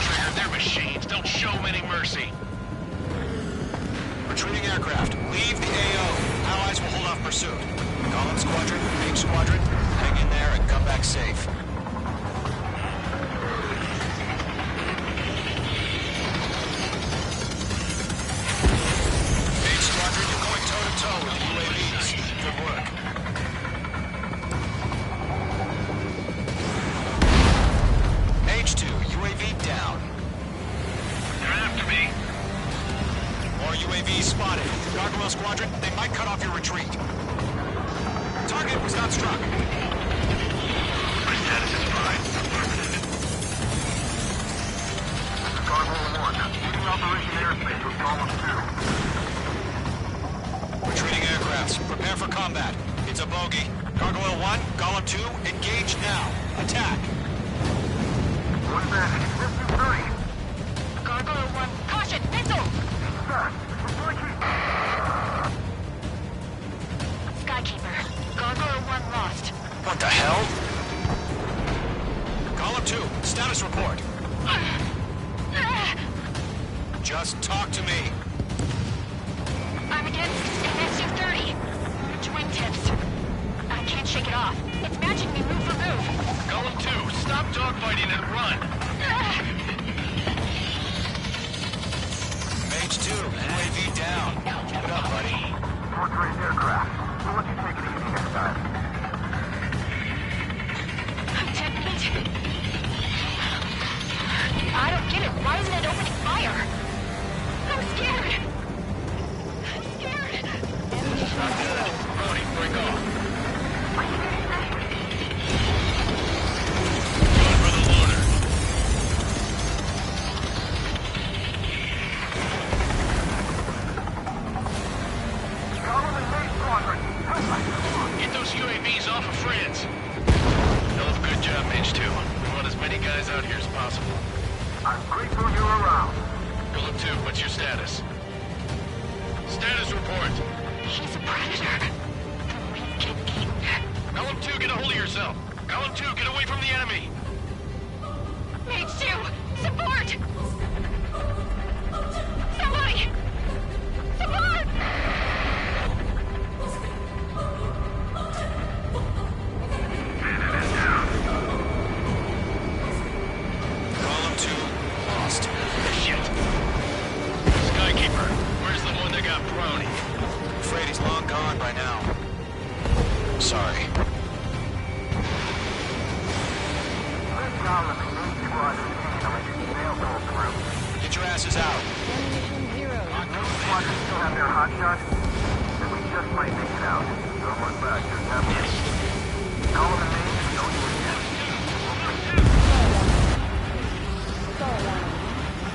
UAVs spotted. Gargoyle Squadron, they might cut off your retreat. Target was not struck. My status is fine. Gargoyle 1, leading Operation Airspace with Column 2. Retreating aircrafts, prepare for combat. It's a bogey. Gargoyle 1, Column 2, engage now. Attack. One back, distance 30. Gargoyle 1, caution, missile! Skykeeper, Gargoyle 1 lost. What the hell? Column 2, status report. Just talk to me. I'm against MSU-30. Twin tips. I can't shake it off. It's matching me move for move. Column 2, stop dogfighting and run. Mage 2, UAV down. Get up, buddy. Fourth-grade aircraft. We'll let you take it easy next time. I'm 10 feet. I don't get it. Why isn't it opening fire? I'm scared. I'm scared. Not good. Brody, break off. Going for the loader. Get those UAVs off of friends. Hell of a good job, Mage 2. We want as many guys out here as possible. I'm grateful you're around. Column 2, what's your status? Status report. He's a predator. We can eat. Column 2, get a hold of yourself. Column 2, get away from the enemy. Mage 2, support! Somebody! Support! Column 2, lost. Shit. Skykeeper, where's the one that got brownie? I'm afraid he's long gone by now. Sorry. This column is Main Squadron handling email go through. Get your asses out. Main Squadron still have their hotshot? Then we just might make it out. Don't look back, just have this. Column and Main, don't do it yet.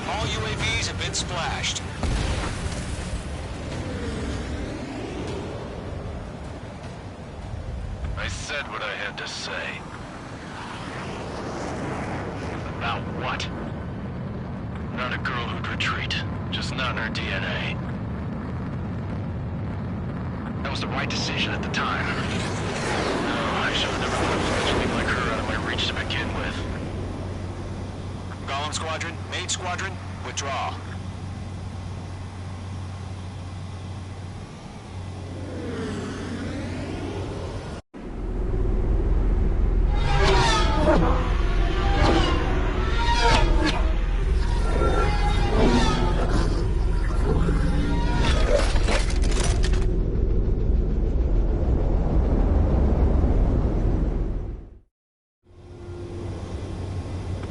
All UAVs have been splashed. I said what I had to say. About what? Not a girl who'd retreat. Just not in her DNA. That was the right decision at the time. No, I should have never let a leave like her out of my reach to begin with. Golem Squadron, Mage Squadron, withdraw.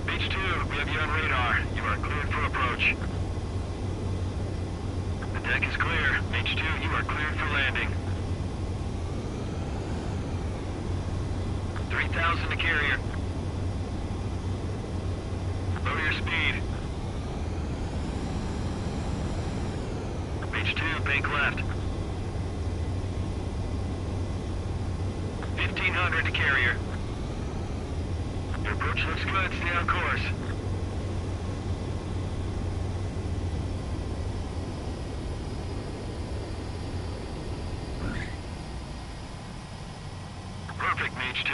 Mage 2, we have you on radar. You are cleared for approach. The deck is clear. Mage 2, you are cleared for landing. 3,000 to carrier. Lower your speed. Mage 2, bank left. 1,500 to carrier. Your approach looks good. Stay on course. Perfect, Mage 2.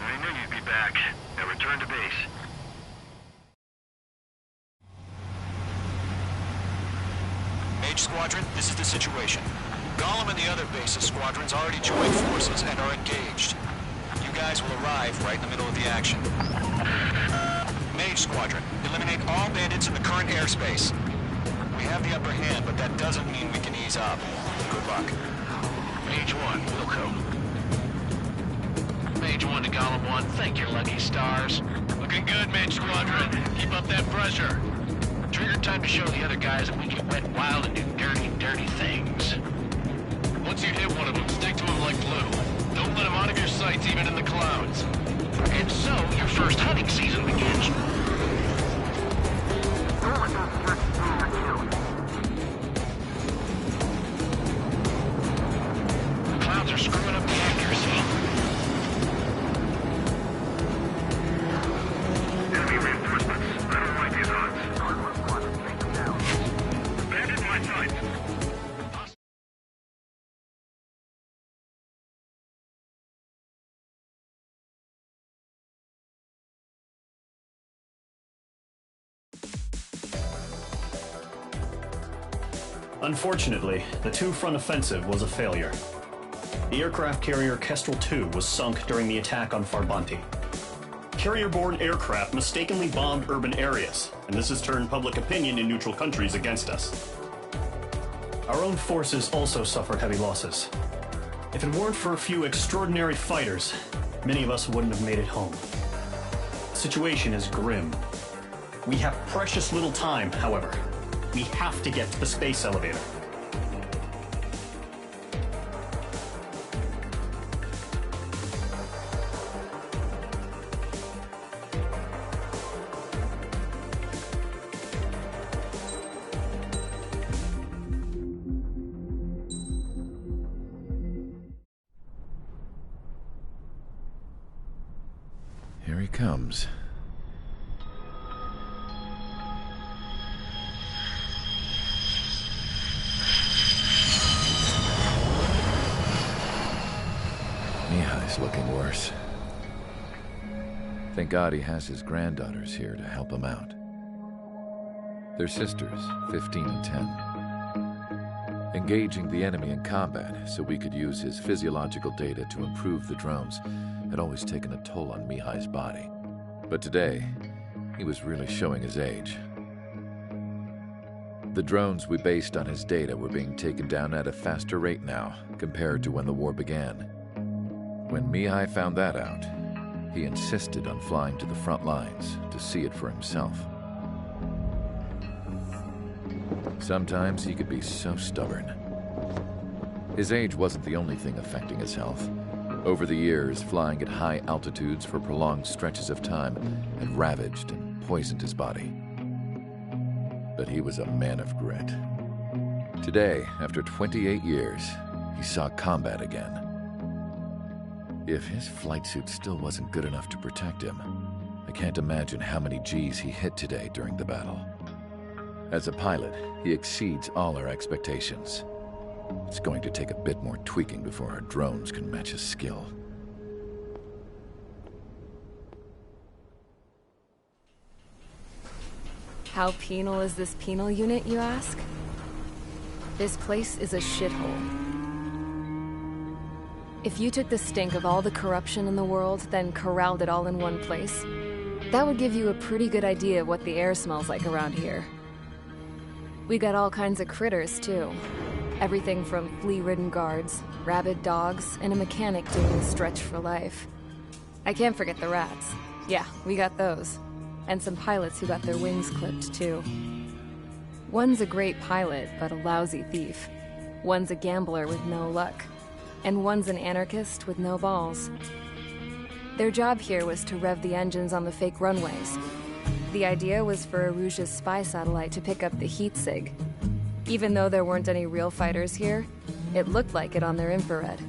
I knew you'd be back. Now return to base. Mage Squadron, this is the situation. Golem and the other bases squadrons already joined forces and are engaged. You guys will arrive right in the middle of the action. Mage Squadron, eliminate all bandits in the current airspace. We have the upper hand, but that doesn't mean we can ease up. Good luck. Mage 1, Wilco. Mage 1 to Golem 1, thank your lucky stars. Looking good, Mage Squadron. Keep up that pressure. Trigger, time to show the other guys that we can get wet wild and do dirty, dirty things. Once you hit one of them, stick to him like glue. Don't let him out of your sights, even in the clouds. And so, your first hunting season begins. The clouds are screwing up the accuracy. Enemy reinforcements. I don't like these odds. Bandit my sights. Unfortunately, the two-front offensive was a failure. The aircraft carrier Kestrel II was sunk during the attack on Farbanti. Carrier-borne aircraft mistakenly bombed urban areas, and this has turned public opinion in neutral countries against us. Our own forces also suffered heavy losses. If it weren't for a few extraordinary fighters, many of us wouldn't have made it home. The situation is grim. We have precious little time, however. We have to get to the space elevator. Here he comes. Mihai's looking worse. Thank God he has his granddaughters here to help him out. They're sisters, 15 and 10. Engaging the enemy in combat so we could use his physiological data to improve the drones had always taken a toll on Mihai's body. But today, he was really showing his age. The drones we based on his data were being taken down at a faster rate now compared to when the war began. When Mihai found that out, he insisted on flying to the front lines to see it for himself. Sometimes he could be so stubborn. His age wasn't the only thing affecting his health. Over the years, flying at high altitudes for prolonged stretches of time had ravaged and poisoned his body. But he was a man of grit. Today, after 28 years, he saw combat again. If his flight suit still wasn't good enough to protect him, I can't imagine how many G's he hit today during the battle. As a pilot, he exceeds all our expectations. It's going to take a bit more tweaking before our drones can match his skill. How penal is this penal unit, you ask? This place is a shithole. If you took the stink of all the corruption in the world, then corralled it all in one place, that would give you a pretty good idea of what the air smells like around here. We got all kinds of critters, too. Everything from flea-ridden guards, rabid dogs, and a mechanic doing the stretch for life. I can't forget the rats. Yeah, we got those. And some pilots who got their wings clipped, too. One's a great pilot, but a lousy thief. One's a gambler with no luck. And one's an anarchist with no balls. Their job here was to rev the engines on the fake runways. The idea was for Aruja's spy satellite to pick up the heat sig. Even though there weren't any real fighters here, it looked like it on their infrared.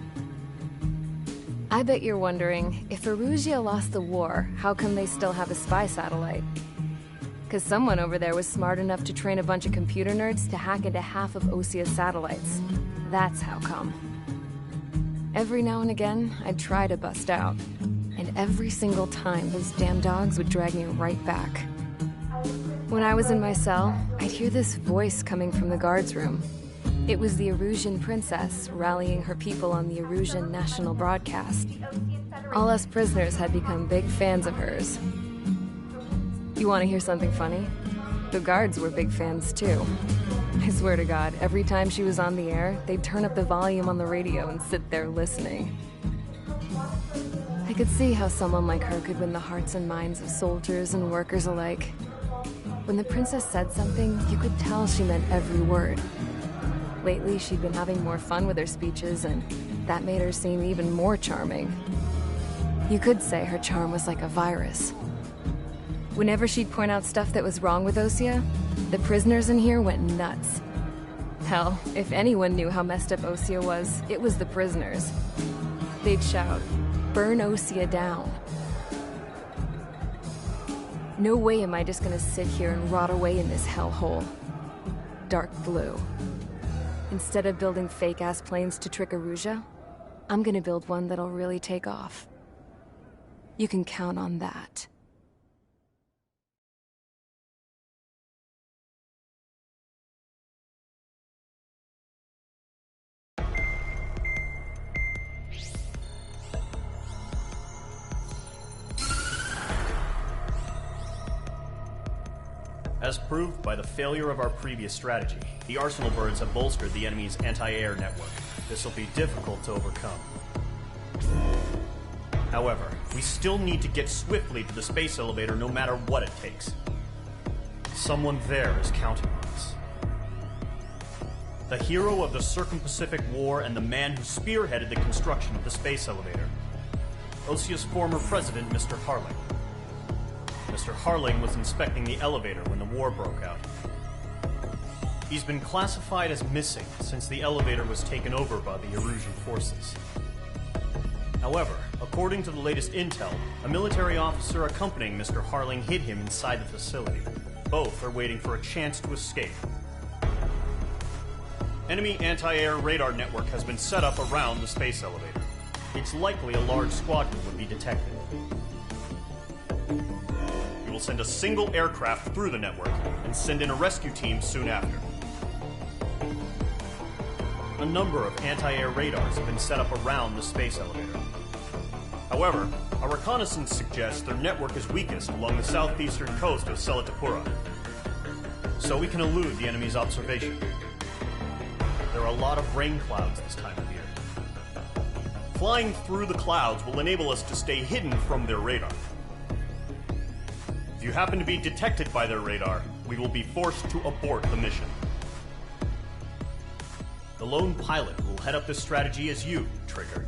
I bet you're wondering, if Aruja lost the war, how come they still have a spy satellite? 'Cause someone over there was smart enough to train a bunch of computer nerds to hack into half of Osia's satellites. That's how come. Every now and again, I'd try to bust out. And every single time, those damn dogs would drag me right back. When I was in my cell, I'd hear this voice coming from the guards room. It was the Arusian princess rallying her people on the Arusian national broadcast. All us prisoners had become big fans of hers. You want to hear something funny? The guards were big fans too. I swear to God, every time she was on the air, they'd turn up the volume on the radio and sit there listening. I could see how someone like her could win the hearts and minds of soldiers and workers alike. When the princess said something, you could tell she meant every word. Lately, she'd been having more fun with her speeches, and that made her seem even more charming. You could say her charm was like a virus. Whenever she'd point out stuff that was wrong with Osea, the prisoners in here went nuts. Hell, if anyone knew how messed up Osea was, it was the prisoners. They'd shout, "Burn Osea down." No way am I just gonna sit here and rot away in this hellhole. Dark blue. Instead of building fake-ass planes to trick Erusea, I'm gonna build one that'll really take off. You can count on that. As proved by the failure of our previous strategy, the Arsenal birds have bolstered the enemy's anti-air network. This will be difficult to overcome. However, we still need to get swiftly to the space elevator no matter what it takes. Someone there is counting on us. The hero of the Circum-Pacific War and the man who spearheaded the construction of the space elevator. Osea's former president, Mr. Harling. Mr. Harling was inspecting the elevator when the war broke out. He's been classified as missing since the elevator was taken over by the Erusian forces. However, according to the latest intel, a military officer accompanying Mr. Harling hid him inside the facility. Both are waiting for a chance to escape. Enemy anti-air radar network has been set up around the space elevator. It's likely a large squadron would be detected. We will send a single aircraft through the network and send in a rescue team soon after. A number of anti-air radars have been set up around the space elevator. However, our reconnaissance suggests their network is weakest along the southeastern coast of Selatapura, so we can elude the enemy's observation. There are a lot of rain clouds this time of year. Flying through the clouds will enable us to stay hidden from their radar. If you happen to be detected by their radar, we will be forced to abort the mission. The lone pilot will head up this strategy as you, Trigger.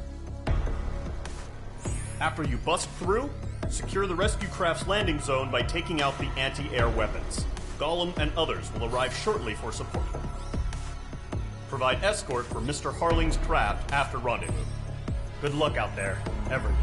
After you bust through, secure the rescue craft's landing zone by taking out the anti-air weapons. Gollum and others will arrive shortly for support. Provide escort for Mr. Harling's craft after rendezvous. Good luck out there, everyone.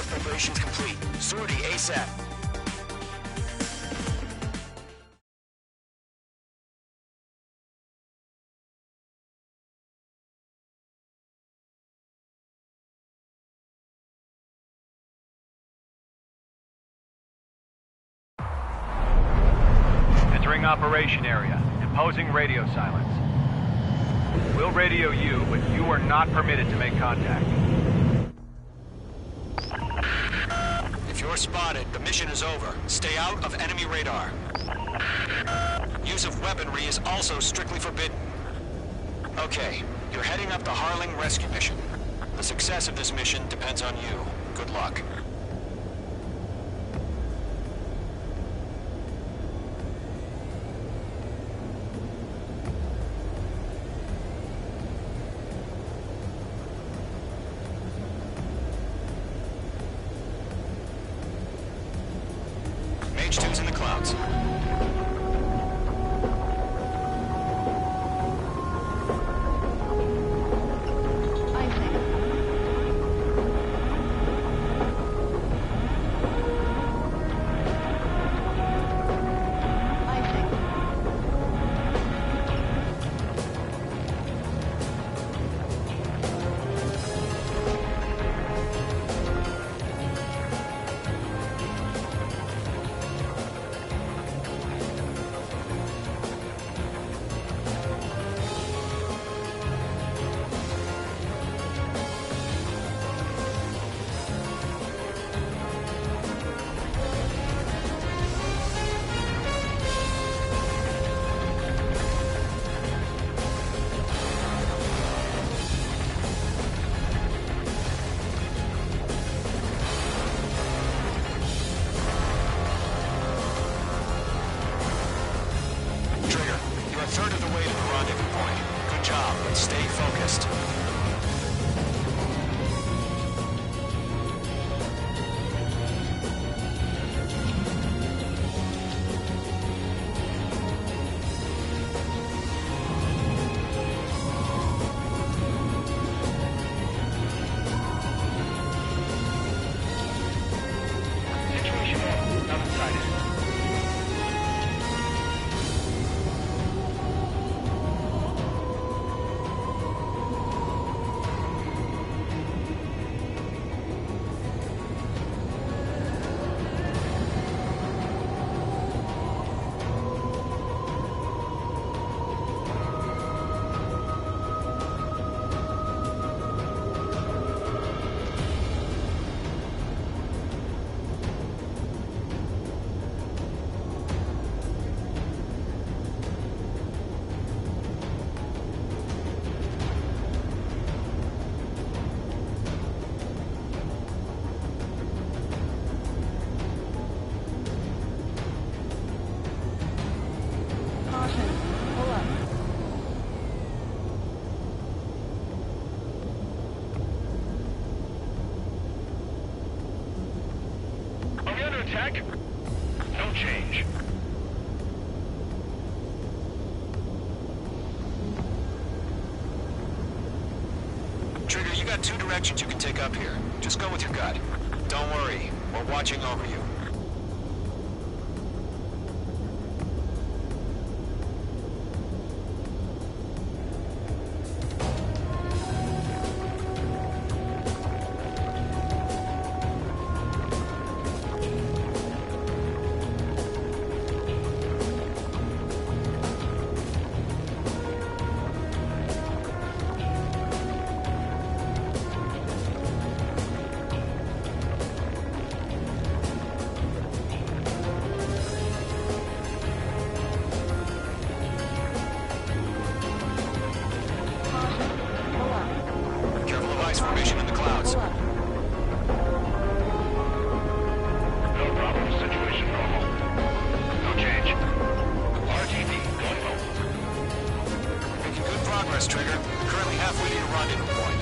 Preparations complete. Sortie ASAP. Entering operation area. Imposing radio silence. We'll radio you, but you are not permitted to make contact. If you're spotted, the mission is over. Stay out of enemy radar. Use of weaponry is also strictly forbidden. Okay, you're heading up the Harling rescue mission. The success of this mission depends on you. Good luck. Mage 2's in the clouds. third of the way to the rendezvous point. Good job, but stay focused. Attack? No change. Trigger, you got two directions you can take up here. Just go with your gut. Don't worry, we're watching over you. Formation in the clouds. No problem. Situation normal. No change. RTB going over. Making good progress, Trigger. Currently halfway to your rendezvous point.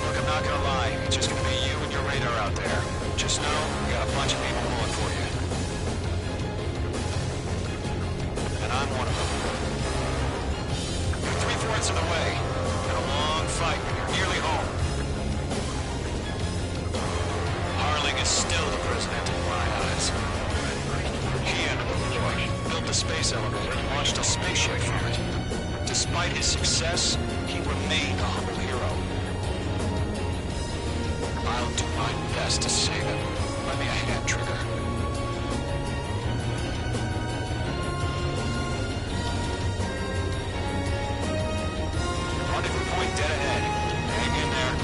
Look, I'm not gonna lie. It's just gonna be you and your radar out there. Just know we got a bunch of people pulling for you. And I'm one of them. You're 3/4 of the way. Been a long fight. You're nearly home. Is still the president in my eyes. He and George built the space elevator and launched a spaceship from it. Despite his success, he remained a humble hero. I'll do my best to save him. Lend me a hand, Trigger. Rendezvous point dead ahead. Hang in there.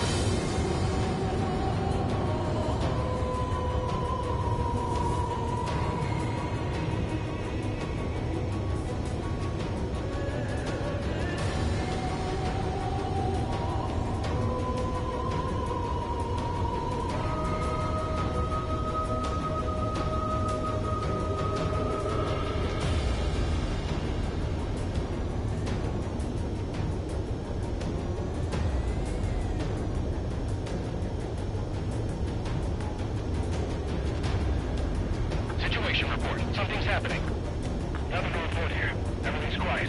Report. Something's happening. Nothing to report here. Everything's quiet.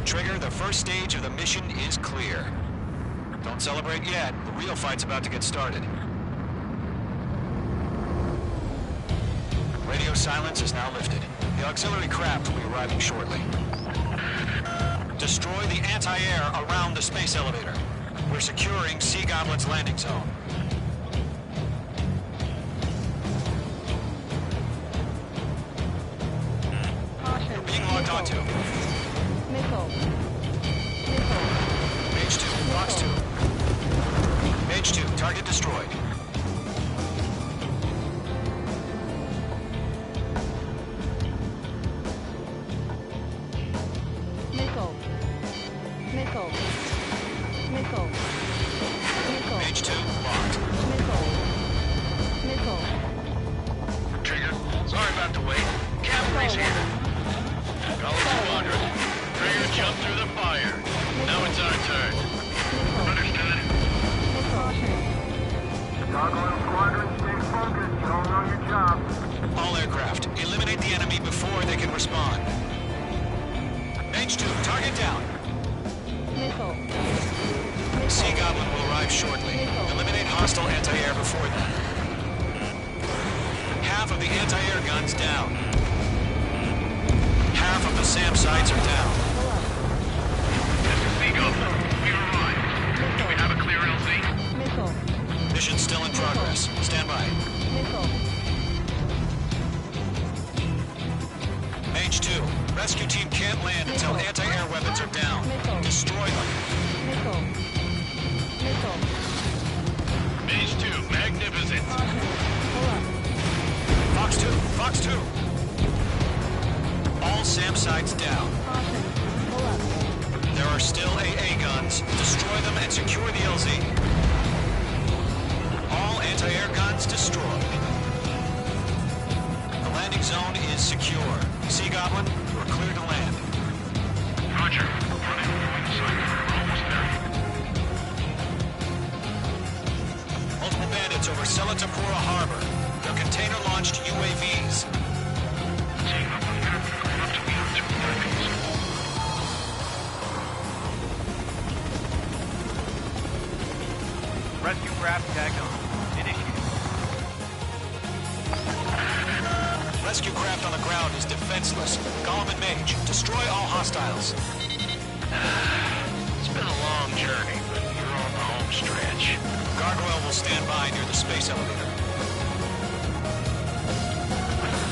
Trigger, the first stage of the mission is clear. Don't celebrate yet. The real fight's about to get started. Radio silence is now lifted. The auxiliary craft will be arriving shortly. Destroy the anti-air around the space elevator. We're securing Sea Goblin's landing zone. You're being locked onto. Missile. Mage 2, Fox 2. Mage 2, target destroyed. Grays here. Golem 200. Trigger jumped through the fire. Now it's our turn. Understood. Gargoyle Squadron, stay focused. You all know your job. All aircraft, eliminate the enemy before they can respond. Mage 2, target down. Sea Goblin will arrive shortly. Eliminate hostile anti-air before then. Half of the anti-air guns down. Half of the SAM sites are down. This is Sea Goblin. We arrived. Do we have a clear LZ? Mission still in progress. Stand by. Mage 2, rescue team can't land until anti-air weapons are down. Destroy them. Mage 2, magnificent. Fox 2. All SAM sites down. There are still AA guns. Destroy them and secure the LZ. All anti-air guns destroyed. The landing zone is secure. Sea Goblin, you are clear to land. Roger. Almost there. Multiple bandits over Selatapura Harbor. They're container-launched UAVs. Rescue craft tagged on. Initiated. Rescue craft on the ground is defenseless. Golem and Mage, destroy all hostiles. It's been a long journey, but you're on the home stretch. Gargoyle will stand by near the space elevator.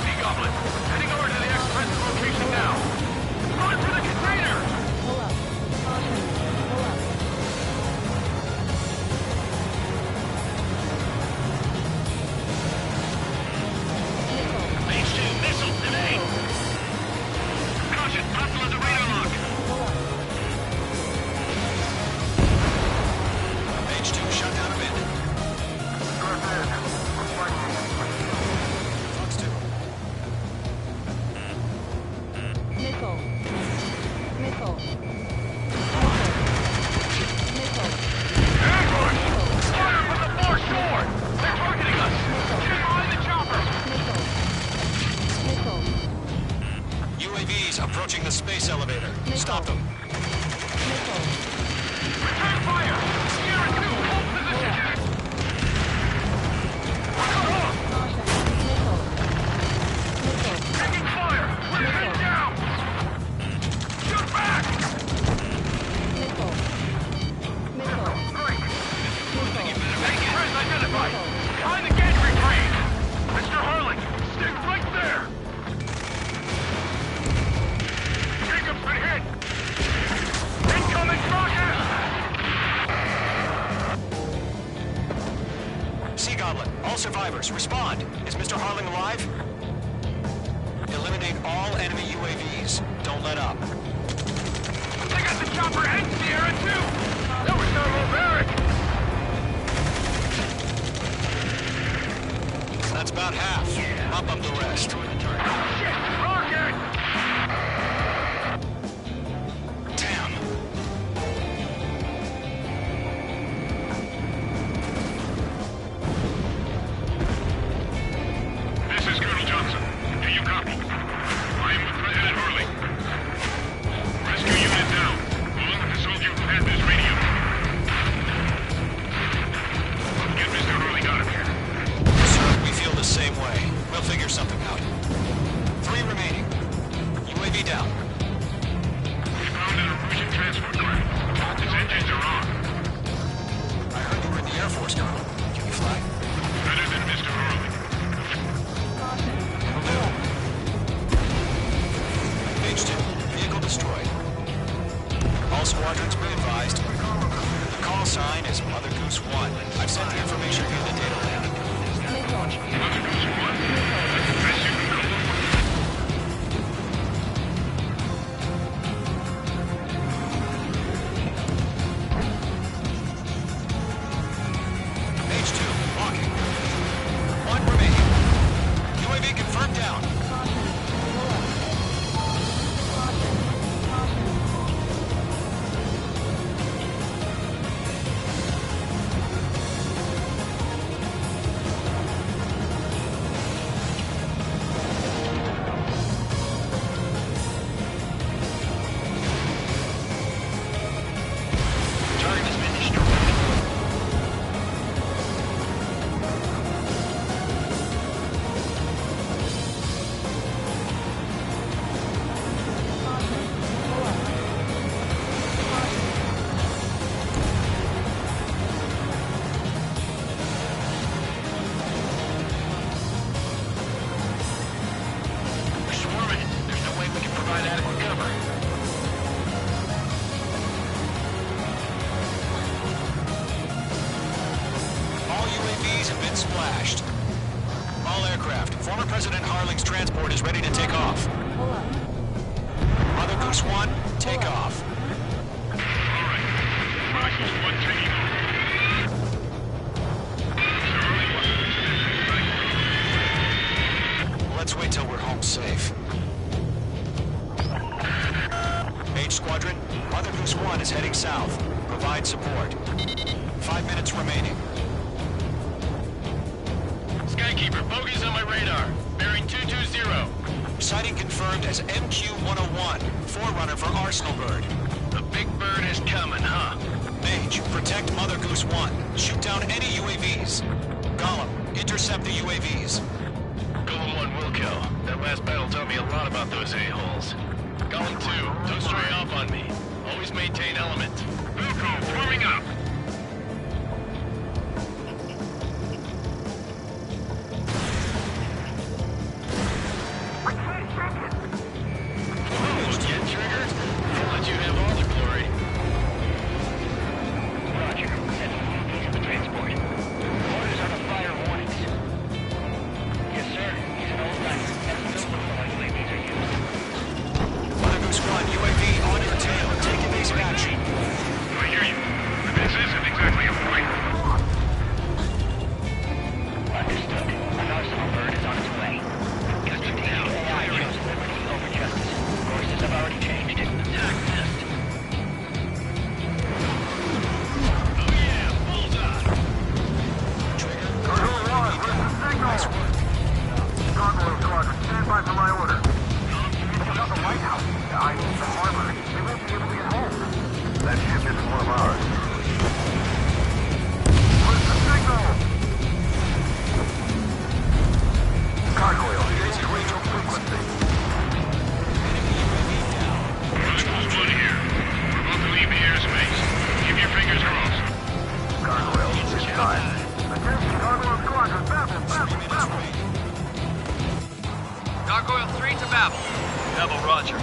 Sea Goblin, heading over to the express location now. Run for the container! Mage 2, missile, evade! Caution, hostile at the radar lock. Mage 2, shut down a bandit. Fox 2. Ambush! Fire from the far shore! They're targeting us! Get behind the chopper! UAVs approaching the space elevator. Stop them. Return fire! Sierra 2, hold position! Taking fire! We're heading down! Shoot back! Taking press identified! Behind the gantry crane! Mr. Harlan, stay right there! Jacob's been hit! Incoming rocket! Sea Goblin, all survivors, respond. Is Mr. Harling alive? Eliminate all enemy UAVs. Don't let up. They got the chopper and Sierra too! That was thermobaric! That's about half. Bump up the rest. Shit! Rocket! Damn. This is Colonel Johnson. Do you copy? I am with President Hurley. Rescue unit down. Along with the soldier who had this radio. Get Mr. Hurley out of here. Sir, we feel the same way. We'll figure something out. 3 remaining. UAV down. We found an Erusian transport craft. Its engines are on. I heard you were in the Air Force, Colonel. Can you fly? Better than Mr. Hurley. Mage 2, vehicle destroyed. All squadrons be advised. The call sign is Mother Goose 1. I've sent the information via the data link. Mother Goose 1. That's the best you can do. Mage 2, walking. 1 remaining. UAV confirmed down. transport is ready to take off. Mother Goose 1, take off. Mother Goose 1 taking off. Let's wait till we're home safe. H Squadron, Mother Goose 1 is heading south. Provide support. 5 minutes remaining. Skykeeper, bogeys on my radar. Bearing 220. Sighting confirmed as MQ-101, forerunner for Arsenal Bird. The big bird is coming, huh? Mage, protect Mother Goose 1. Shoot down any UAVs. Gollum, intercept the UAVs. Golem 1 will kill. That last battle taught me a lot about those a-holes. Golem 2, don't stray off on me. Always maintain element. Wilco, forming up. Get triggered? I'll let you have all the glory. Roger. That's the piece of the transport. Orders on the fire warnings. Yes, sir. He's an old timer. That's still what my UAVs are used. Mother Goose 1, UAV on your tail. Take evasive action. I hear you. But this isn't exactly a fight. Understood. An Arsenal Bird is on its way. Yesterday, AI chose liberty over justice. Courses have already changed. Attack missed. Nice work. Gargoyle Squadron, stand by for my order. It's not the White House. I need the harbor. They won't be able to get home. That ship isn't one of ours. Where's the signal? Gargoyle, change radio frequency. Goose 1 here. We're about to leave the airspace. Keep your fingers crossed. Gargoyle, it's time. Attention, Gargoyle Squadron, Babel, Babel, Babel. Gargoyle 3 to Babel. Double roger.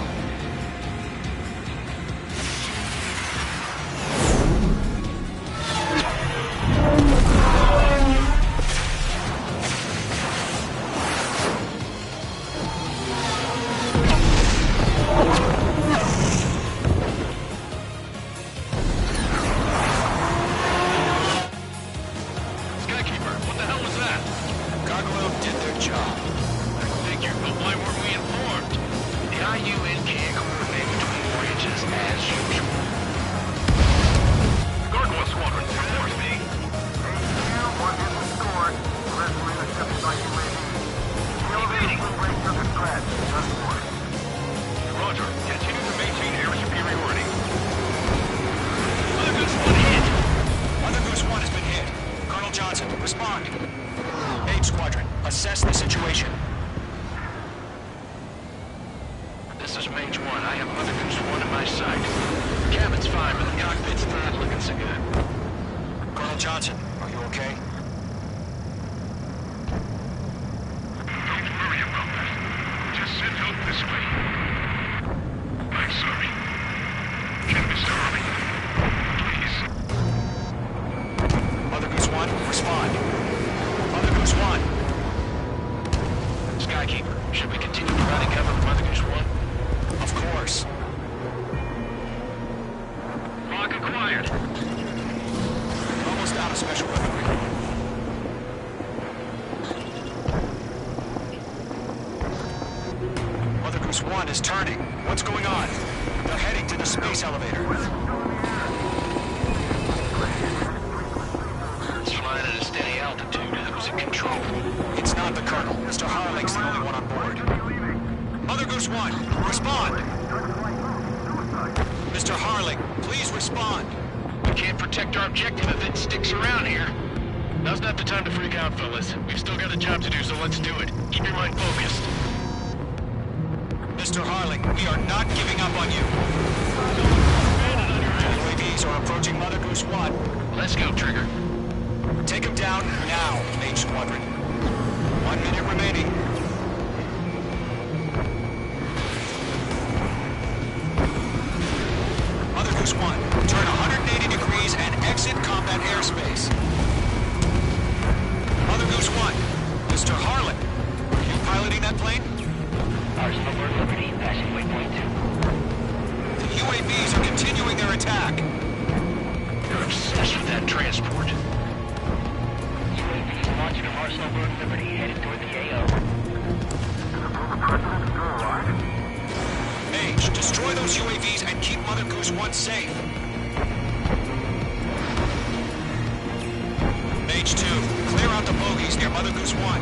Skykeeper, what the hell was that? Gargoyle did their job. Figure, but why weren't we informed? The IUN can't coordinate between branches as usual. Gargoyle Squadron, report me. One hit was scored. The rest were intercepted by UAV. The elevator will break circuit crash. Just for it. Roger. Continue to maintain air superiority. Mother Goose 1 hit. Mother Goose 1 has been hit. Colonel Johnson, respond. H Squadron, assess the situation. This is Mage 1. I have Mother Goose 1 in my sight. The cabin's fine, but the cockpit's not looking so good. Colonel Johnson, are you okay? Don't worry about that. Just send help this way. I'm sorry. Can Mr. Harley, please? Mother Goose 1, respond. Mother Goose 1. Skykeeper, should we continue providing cover for Mother Goose 1? Of course. Lock acquired. Almost out of special weaponry. Mother Goose 1 is turning. What's going on? They're heading to the space elevator. It's flying at a steady altitude. Who's in control? It's not the Colonel. Mr. Harling's the only one on board. Mother Goose 1, respond! Mr. Harling, please respond. We can't protect our objective if it sticks around here. Now's not the time to freak out, fellas. We've still got a job to do, so let's do it. Keep your mind focused. Mr. Harling, we are not giving up on you. UAVs are approaching Mother Goose 1. Let's go, Trigger. Take him down now, Mage Squadron. 1 minute remaining. Mother Goose 1, turn 180 degrees and exit combat airspace. Mother Goose 1, Mr. Harlan, are you piloting that plane? Arsenal Bird Liberty, passing waypoint 2. The UAVs are continuing their attack. You're obsessed with that transport. UAVs launched from Arsenal Bird Liberty, headed toward the AO. Mage, destroy those UAVs and keep Mother Goose 1 safe. Mage 2, clear out the bogies near Mother Goose 1.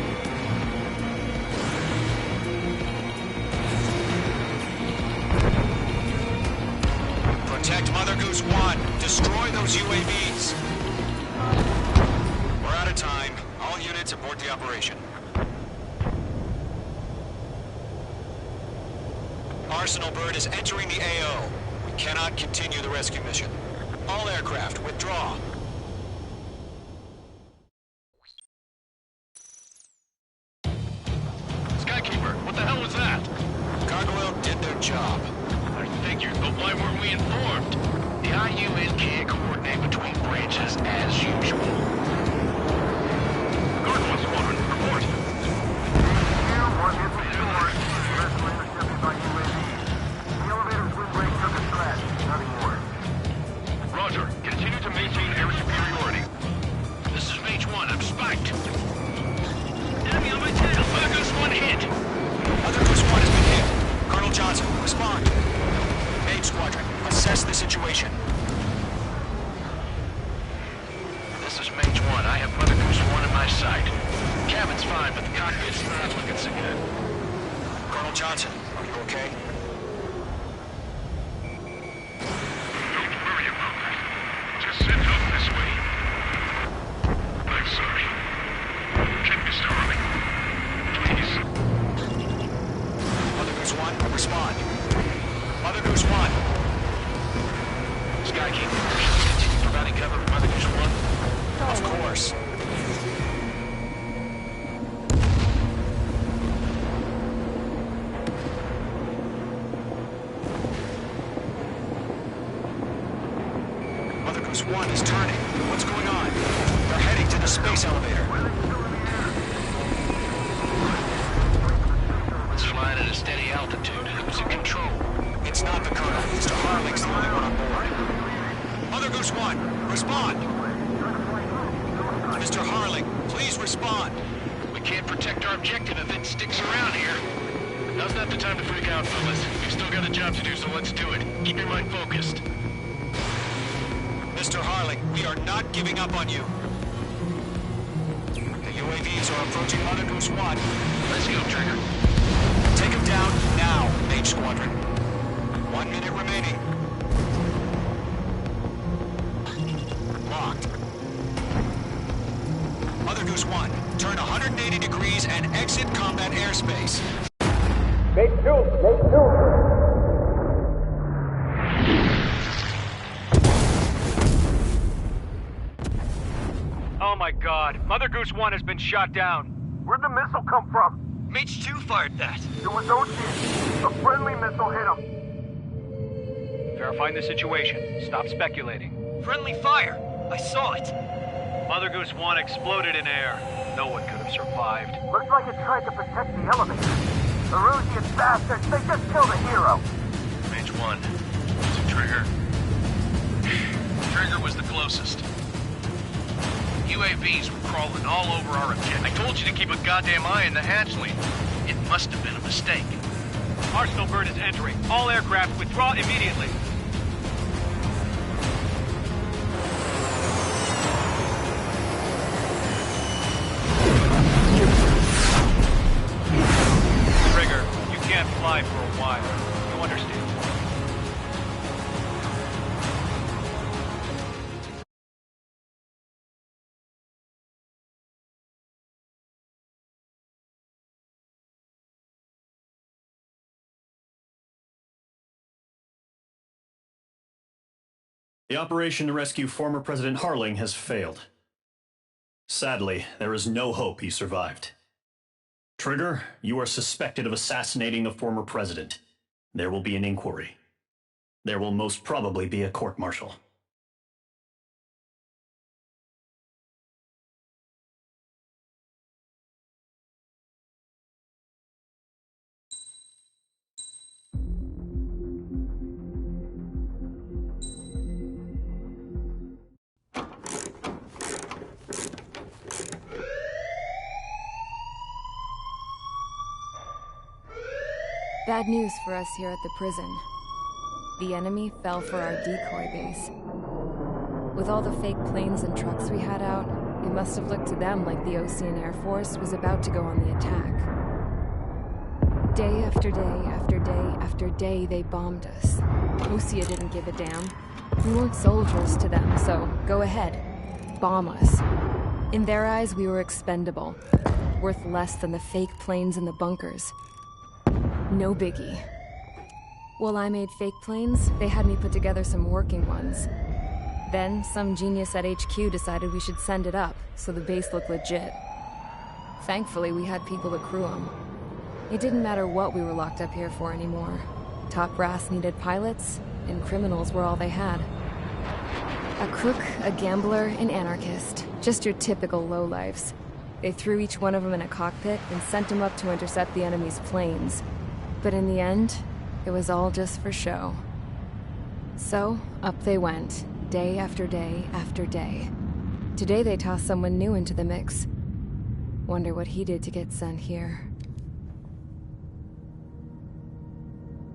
Protect Mother Goose 1. Destroy those UAVs. We're out of time. All units abort the operation. Arsenal Bird is entering the AO. We cannot continue the rescue mission. All aircraft, withdraw. Skykeeper, what the hell was that? Gargoyle did their job. I figured, but why weren't we informed? The IUN can't coordinate between branches as usual. Gargoyle Squadron, report. Roger. Continue to maintain air superiority. This is Mage 1. I'm spiked. Enemy on my tail. Mother Goose 1 hit. Mother Goose 1 has been hit. Colonel Johnson, respond. Mage Squadron, assess the situation. This is Mage 1. I have Mother Goose 1 in my sight. Cabin's fine, but the cockpit's not looking so good. Colonel Johnson, are you okay? Don't worry about that. Just send help this way. I'm sorry. Get Mr. Harley. Please. Mother Goose 1, respond. Mother Goose 1. Skykeeper, continue providing cover for Mother Goose 1. Of course. Mother Goose 1 is turning. What's going on? They're heading to the space elevator. It's flying at a steady altitude. Who's in control? It's not the Colonel. Mr. Harling's the only one on board. Mother Goose 1, respond. Mr. Harling, please respond. We can't protect our objective if it sticks around here. Now's not the time to freak out, fellas. We've still got a job to do, so let's do it. Keep your mind focused. Mr. Harling, we are not giving up on you. The UAVs are approaching Mother Goose 1. Let's go, Trigger. Take him down now, Mage Squadron. 1 minute remaining. Locked. Mother Goose 1, turn 180 degrees and exit combat airspace. Make two! Oh my god, Mother Goose 1 has been shot down. Where'd the missile come from? Mage 2 fired that. It was Ocean. A friendly missile hit him. Verifying the situation. Stop speculating. Friendly fire! I saw it. Mother Goose 1 exploded in air. No one could have survived. Looks like it tried to protect the elevator. The Rusian bastards, they just killed a hero. Mage 1. Is it Trigger? Trigger was the closest. UAVs were crawling all over our objective. I told you to keep a goddamn eye on the hatchling. It must have been a mistake. Arsenal Bird is entering. All aircraft withdraw immediately. Trigger, you can't fly for a while. You understand? The operation to rescue former President Harling has failed. Sadly, there is no hope he survived. Trigger, you are suspected of assassinating the former president. There will be an inquiry. There will most probably be a court-martial. Bad news for us here at the prison. The enemy fell for our decoy base. With all the fake planes and trucks we had out, it must have looked to them like the Osean Air Force was about to go on the attack. Day after day after day after day, they bombed us. Osea didn't give a damn. We weren't soldiers to them, so go ahead. Bomb us. In their eyes, we were expendable. Worth less than the fake planes in the bunkers. No biggie. While I made fake planes, they had me put together some working ones. Then, some genius at HQ decided we should send it up, so the base looked legit. Thankfully, we had people to crew them. It didn't matter what we were locked up here for anymore. Top brass needed pilots, and criminals were all they had. A crook, a gambler, an anarchist. Just your typical lowlifes. They threw each one of them in a cockpit and sent them up to intercept the enemy's planes. But in the end, it was all just for show. So, up they went, day after day after day. Today they tossed someone new into the mix. Wonder what he did to get sent here.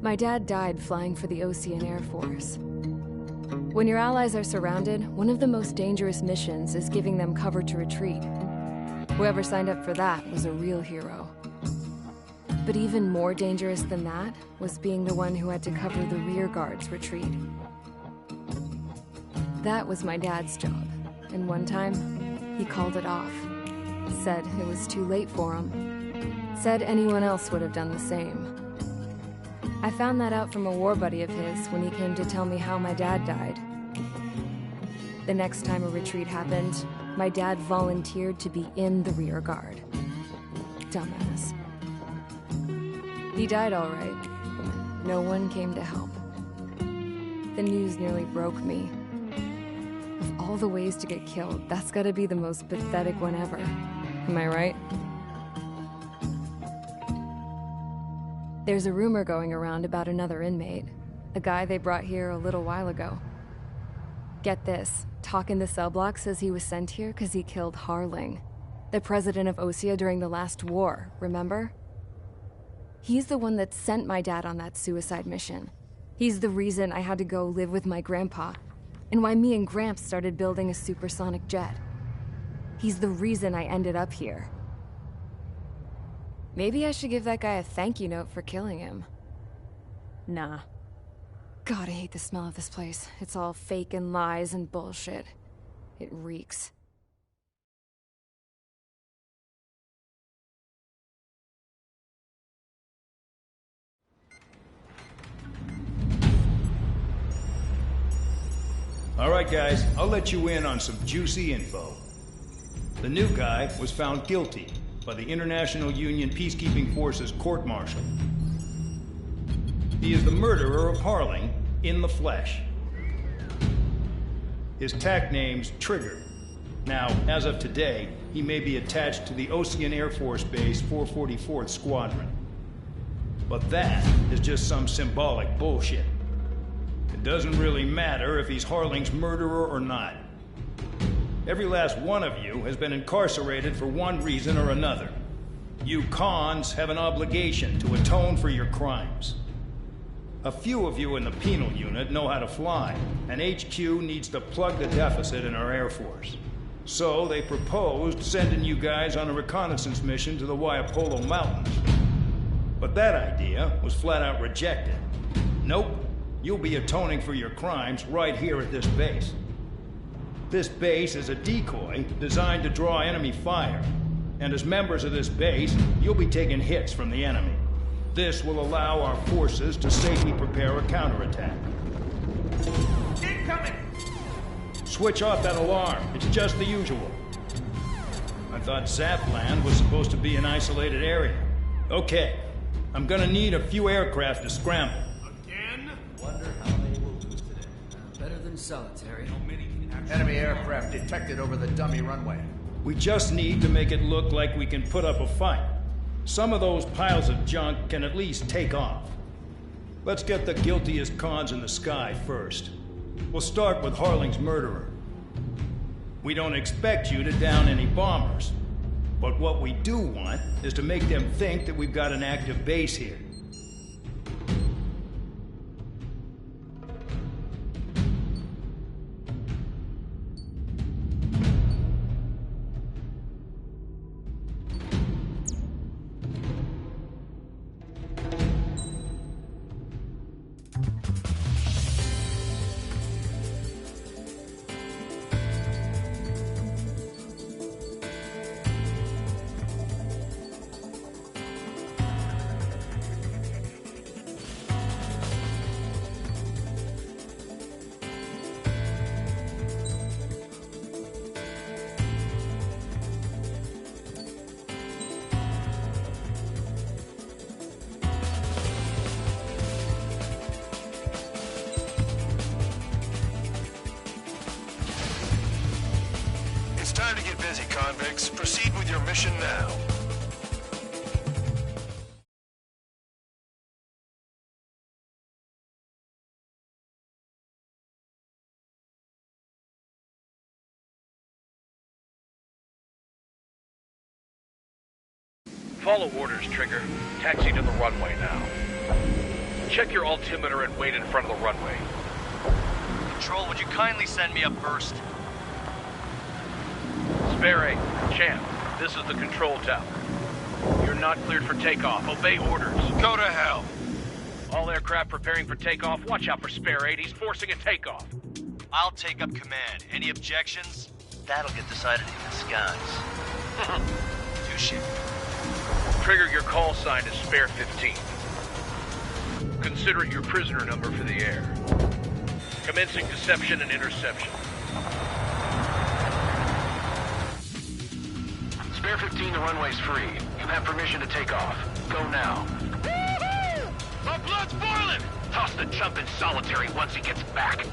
My dad died flying for the Osean Air Force. When your allies are surrounded, one of the most dangerous missions is giving them cover to retreat. Whoever signed up for that was a real hero. But even more dangerous than that was being the one who had to cover the rear guard's retreat. That was my dad's job, and one time, he called it off. Said it was too late for him. Said anyone else would have done the same. I found that out from a war buddy of his when he came to tell me how my dad died. The next time a retreat happened, my dad volunteered to be in the rear guard. Dumbass. He died all right. No one came to help. The news nearly broke me. Of all the ways to get killed, that's gotta be the most pathetic one ever. Am I right? There's a rumor going around about another inmate. A guy they brought here a little while ago. Get this, talk in the cell block says he was sent here because he killed Harling, the president of Osea during the last war, remember? He's the one that sent my dad on that suicide mission. He's the reason I had to go live with my grandpa, and why me and Gramps started building a supersonic jet. He's the reason I ended up here. Maybe I should give that guy a thank you note for killing him. Nah. God, I hate the smell of this place. It's all fake and lies and bullshit. It reeks. All right, guys, I'll let you in on some juicy info. The new guy was found guilty by the International Union Peacekeeping Forces court-martial. He is the murderer of Harling in the flesh. His TAC name's Trigger. Now, as of today, he may be attached to the Osean Air Force Base 444th Squadron. But that is just some symbolic bullshit. It doesn't really matter if he's Harling's murderer or not. Every last one of you has been incarcerated for one reason or another. You cons have an obligation to atone for your crimes. A few of you in the penal unit know how to fly, and HQ needs to plug the deficit in our Air Force. So they proposed sending you guys on a reconnaissance mission to the Waiapolo Mountains. But that idea was flat out rejected. Nope, you'll be atoning for your crimes right here at this base. This base is a decoy designed to draw enemy fire, and as members of this base, you'll be taking hits from the enemy. This will allow our forces to safely prepare a counterattack. Incoming! Switch off that alarm. It's just the usual. I thought Zapland was supposed to be an isolated area. Okay, I'm gonna need a few aircraft to scramble. Again? Wonder how they will lose today. Better than solitary. Enemy aircraft detected over the dummy runway. We just need to make it look like we can put up a fight. Some of those piles of junk can at least take off. Let's get the guiltiest cons in the sky first. We'll start with Harling's murderer. We don't expect you to down any bombers. But what we do want is to make them think that we've got an active base here. Time to get busy, convicts. Proceed with your mission now. Follow orders, Trigger. Taxi to the runway now. Check your altimeter and wait in front of the runway. Control, would you kindly send me up first? Spare 8, Champ, this is the control tower. You're not cleared for takeoff. Obey orders. Go to hell. All aircraft preparing for takeoff. Watch out for Spare 8. He's forcing a takeoff. I'll take up command. Any objections? That'll get decided in the skies. Touche. Trigger, your call sign is Spare 15. Consider it your prisoner number for the air. Commencing deception and interception. Spare 15, the runway's free. You have permission to take off. Go now. My blood's boiling! Toss the chump in solitary once he gets back.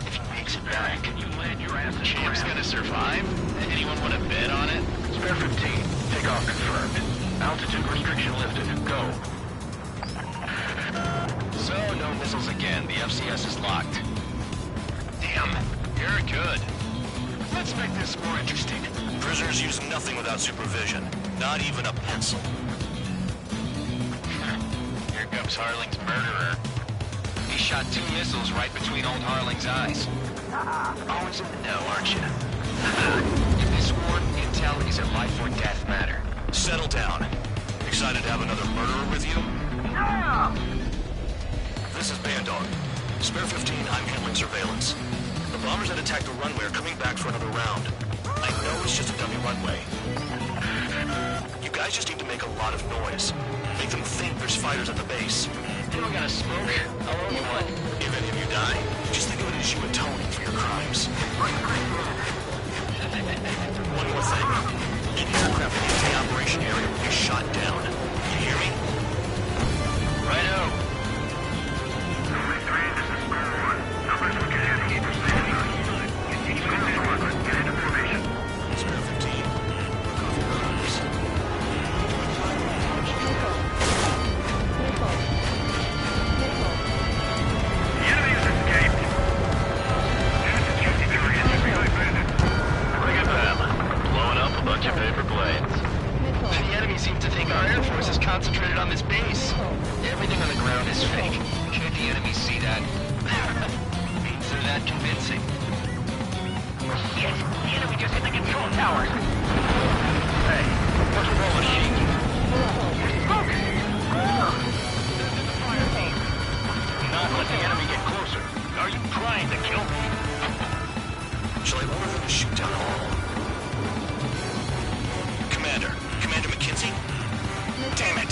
If he makes it back, Can you land your ass in Champ's gonna survive? Anyone want to bet on it? Spare 15, takeoff confirmed. Altitude restriction lifted. Go. So, no missiles again. The FCS is locked. Damn, you're good. Let's make this more interesting. Prisoners use nothing without supervision. Not even a pencil. Here comes Harling's murderer. He shot 2 missiles right between old Harling's eyes. Always in the know, aren't you? In this war, intel is a life or death matter. Settle down. Excited to have another murderer with you? Yeah! This is Bandog. Spare 15, I'm handling surveillance. The bombers that attacked the runway are coming back for another round. I know it's just a dummy runway. You guys just need to make a lot of noise. Make them think there's fighters at the base. Anyone got a smoke? I'll owe you one. If any of you die, just think of it as you atoning for your crimes. One more thing. Any aircraft in the operation area will be shot down. You hear me? Righto. Numbers looking heavy. Continue on forward. Get into formation. Spare 15. Look off your arms. The enemy has escaped. Look at them. Blowing up a bunch of paper planes. The enemy seems to think our air force is concentrated on this base. Everything on the ground is fake. Can't the enemy see that? Means they're that convincing. Shit! The enemy just hit the control tower! Hey, what's with all the shaking? Smoke! There's the fire team. Not let the enemy get closer. Are you trying to kill me? Shall I order them to shoot down all? Commander McKinsey? Damn it!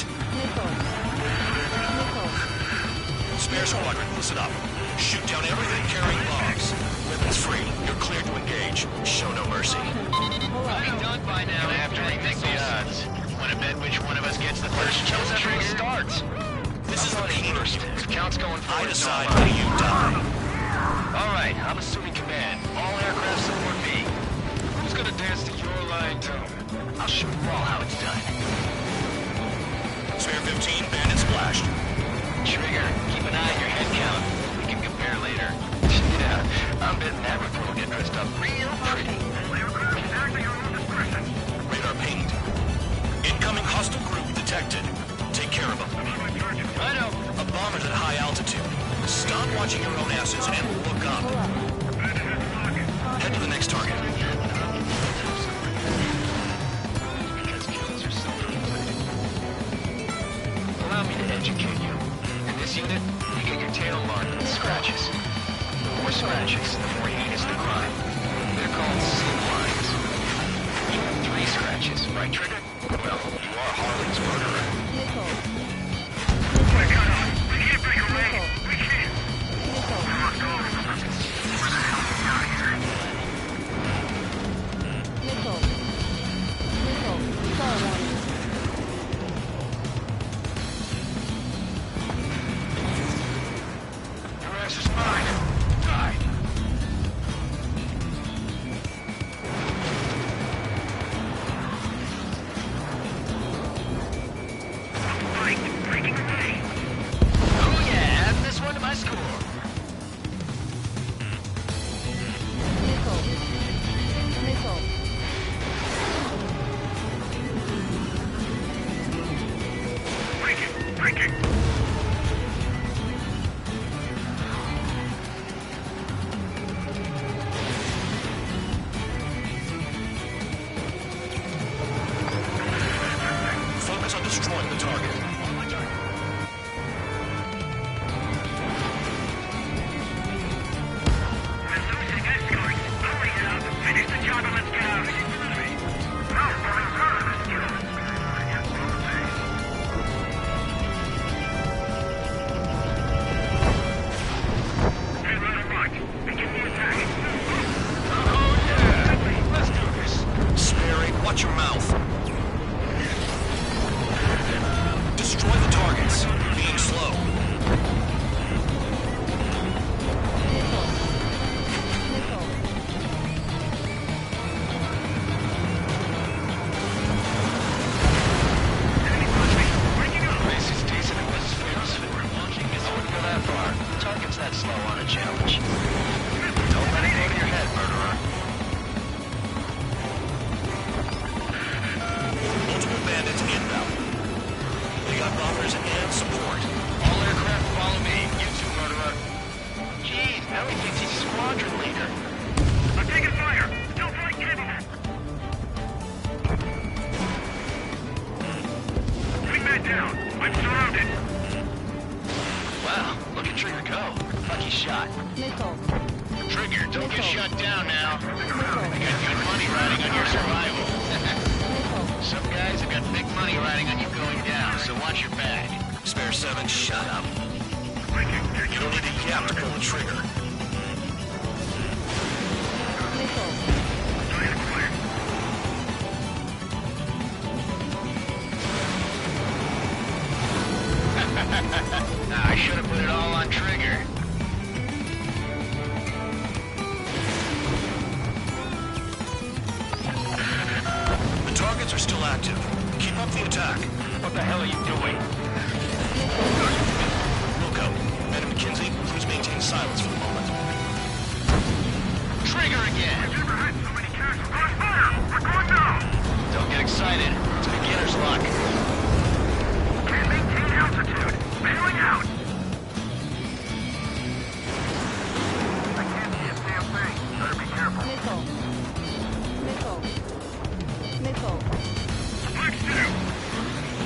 Spare squadron, listen up. Shoot down everything carrying bombs. Weapons free. You're cleared to engage. Show no mercy. I'll be done by now. I have to remake the odds. Want to bet which one of us gets the first kill trigger starts? This is the first. Count's going forward. I decide when you die. All right, I'm assuming command. All aircraft support me. Who's gonna dance to your line tone? I'll show you all how it's done. Spare 15, bandit splashed. Trigger, keep an eye on your head count. We can compare later. Yeah, I'm betting that report will get dressed up real pretty. Radar pinged. Incoming hostile group detected. Take care of them. I know. A bomber's at high altitude. Stop watching your own asses and look up. Head to the next target. Allow me to educate you. In this unit, you get your tail marked with scratches. The more scratches, the more heinous the crime. They're called sin lines. You have 3 scratches, right, Trigger? Well, you are Harling's murderer. We need a bigger range. We can't. Your ass is mine. Die. challenge. Don't let it go to your head, murderer. Multiple bandits inbound. We got buffers and support. All aircraft follow me. You too, murderer. Jeez, now he thinks he's a squadron leader. I'm taking fire! Still flight capable! Wingman down! I'm surrounded! Wow, look at Trigger go. Lucky shot. Nickel. Trigger, don't get shut down now. I got good money riding on your survival. Some guys have got big money riding on you going down, so watch your back. Spare 7, shut up. You don't need a yap to pull the trigger. I should have put it all on Trigger. The targets are still active. Keep up the attack. What the hell are you doing? Wilco, Madam McKinsey, please maintain silence for the moment. Trigger again! I've never had so many casualties. On fire! We're going down! Don't get excited. It's beginner's luck. Can't maintain altitude. Bailing out! I can't see a damn thing. Better be careful. Nickel. Nickel. Nickel. Flex 2!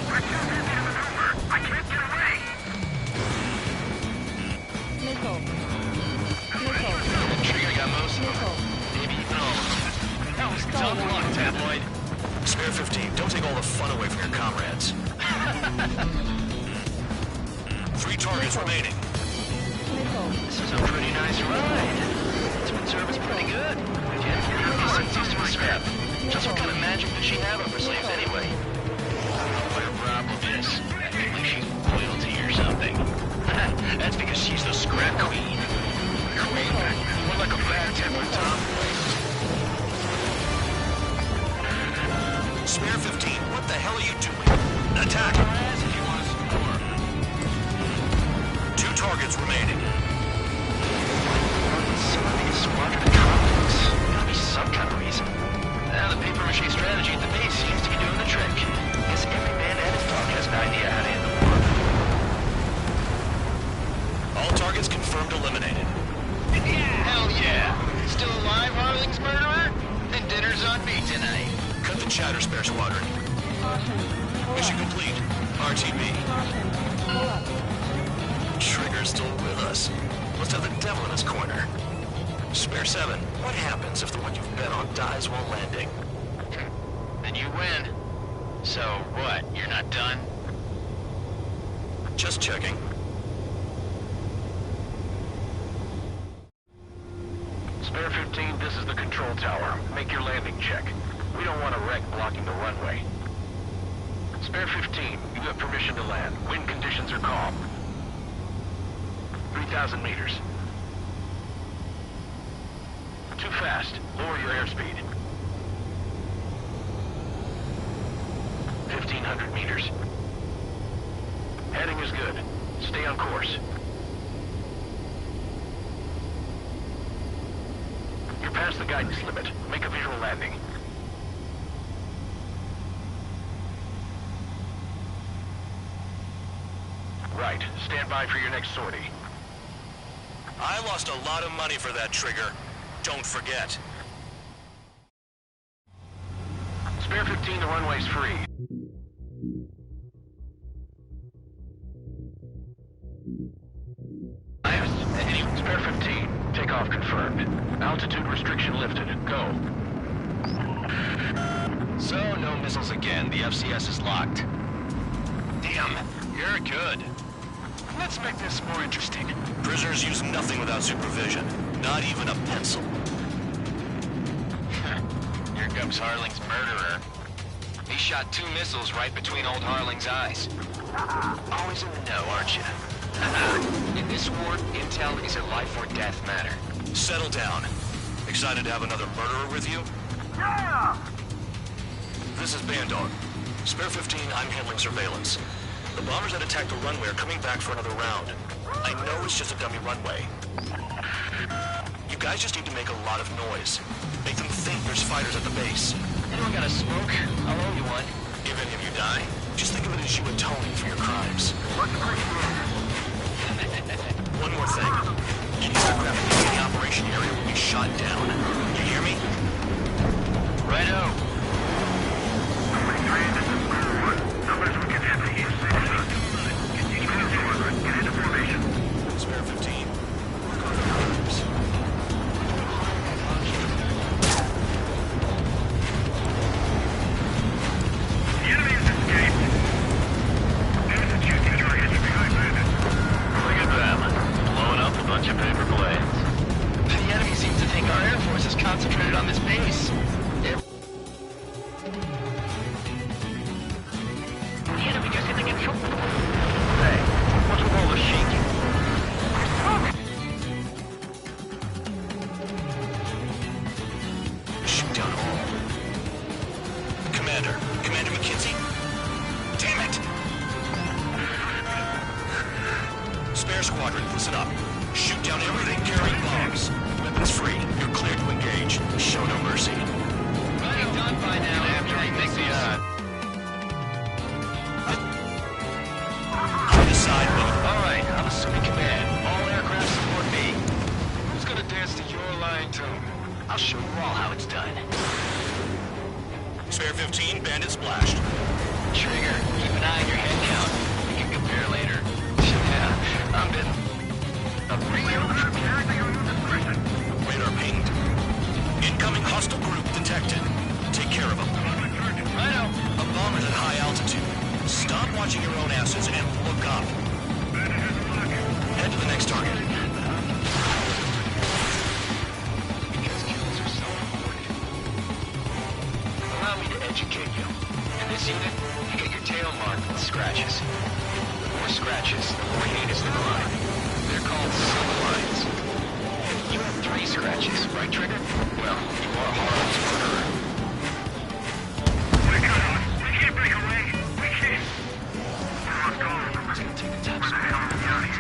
We're too busy to maneuver. I can't get away! Nickel. Nickel. Trigger got most of them. Maybe even all of them. That was tough luck, Tabloid. Spare 15, don't take all the fun away from your comrades. 3 targets remaining. This is a pretty nice ride. This would serve us pretty good. Jen, seems used to a scrap. Just what kind of magic does she have up her sleeves anyway? What her problem is? Acting like she's royalty or something. That's because she's the scrap queen. Queen? More like a bad temper, Tom. Spare 15, what the hell are you doing? Attack! If you want to score. 2 targets remaining. Something is squadron of tropics. Gotta be some kind of reason. Now the paper-mache strategy at the base seems to be doing the trick. Guess every man and his dog has an idea how to end the war. All targets confirmed eliminated. Hell yeah! Still alive, Harling's murderer? Then dinner's on me tonight. Cut the chatter, Spare Squadron. Mission complete. RTB. Trigger's still with us. Must have the devil in his corner. Spare 7, what happens if the one you've bet on dies while landing? Then you win. So what, you're not done? Just checking. Spare 15, this is the control tower. Make your landing check. We don't want a wreck blocking the runway. Spare 15, you have permission to land. Wind conditions are calm. 3,000 meters. Too fast. Lower your airspeed. 1,500 meters. Heading is good. Stay on course. You're past the guidance limit. Make a visual landing. Right. Stand by for your next sortie. I lost a lot of money for that trigger. Don't forget. Spare 15, the runway's free. Spare 15, takeoff confirmed. Altitude restriction lifted. Go. So, no missiles again. The FCS is locked. Damn, you're good. Let's make this more interesting. Prisoners use nothing without supervision. Not even a pencil. Here comes Harling's murderer. He shot 2 missiles right between old Harling's eyes. Always in the know, aren't you? In this war, intel is a life or death matter. Settle down. Excited to have another murderer with you? Yeah! This is Bandog. Spare 15, I'm handling surveillance. The bombers that attacked the runway are coming back for another round. I know it's just a dummy runway. You guys just need to make a lot of noise. Make them think there's fighters at the base. Anyone got a smoke? I'll owe you one. If any of you die, just think of it as you atoning for your crimes. One more thing. Any aircraft in the operation area will be shot down. You hear me? Righto. Spare 15. Work on the others. The enemy has escaped. There's a duty target behind bandits. Look at them. Blowing up a bunch of paper planes. The enemy seems to think our Air Force is concentrated on this base. The enemy just hit the control. Hey, what's with all the shaking? Shoot down all. Commander McKinsey? Damn it! Spare squadron, listen up. Shoot down everything carrying bombs. Weapons free. You're cleared to engage. Show no mercy. Running done by now after I make the Decide me. Alright, I'm assuming command. All aircraft support me. Who's gonna dance to your line tune? I'll show you all how it's done. Spare 15, bandit splashed. Trigger, keep an eye on your head count. We can compare later. Yeah, I'm been... Radar pinged. Incoming hostile group detected. Take care of them. Righto. A bomber's at high altitude. Stop watching your own asses and look up. Head to the next target. Because kills are so important. Allow me to educate you. In this unit, you get your tail marked with scratches. The more scratches, the more heinous the crime. They're called silver lines. You have 3 scratches, right, Trigger? Well, you are Harlem's murderer. We can't break away. We can't. Let's go. It's gonna take the top What the hell are we out here?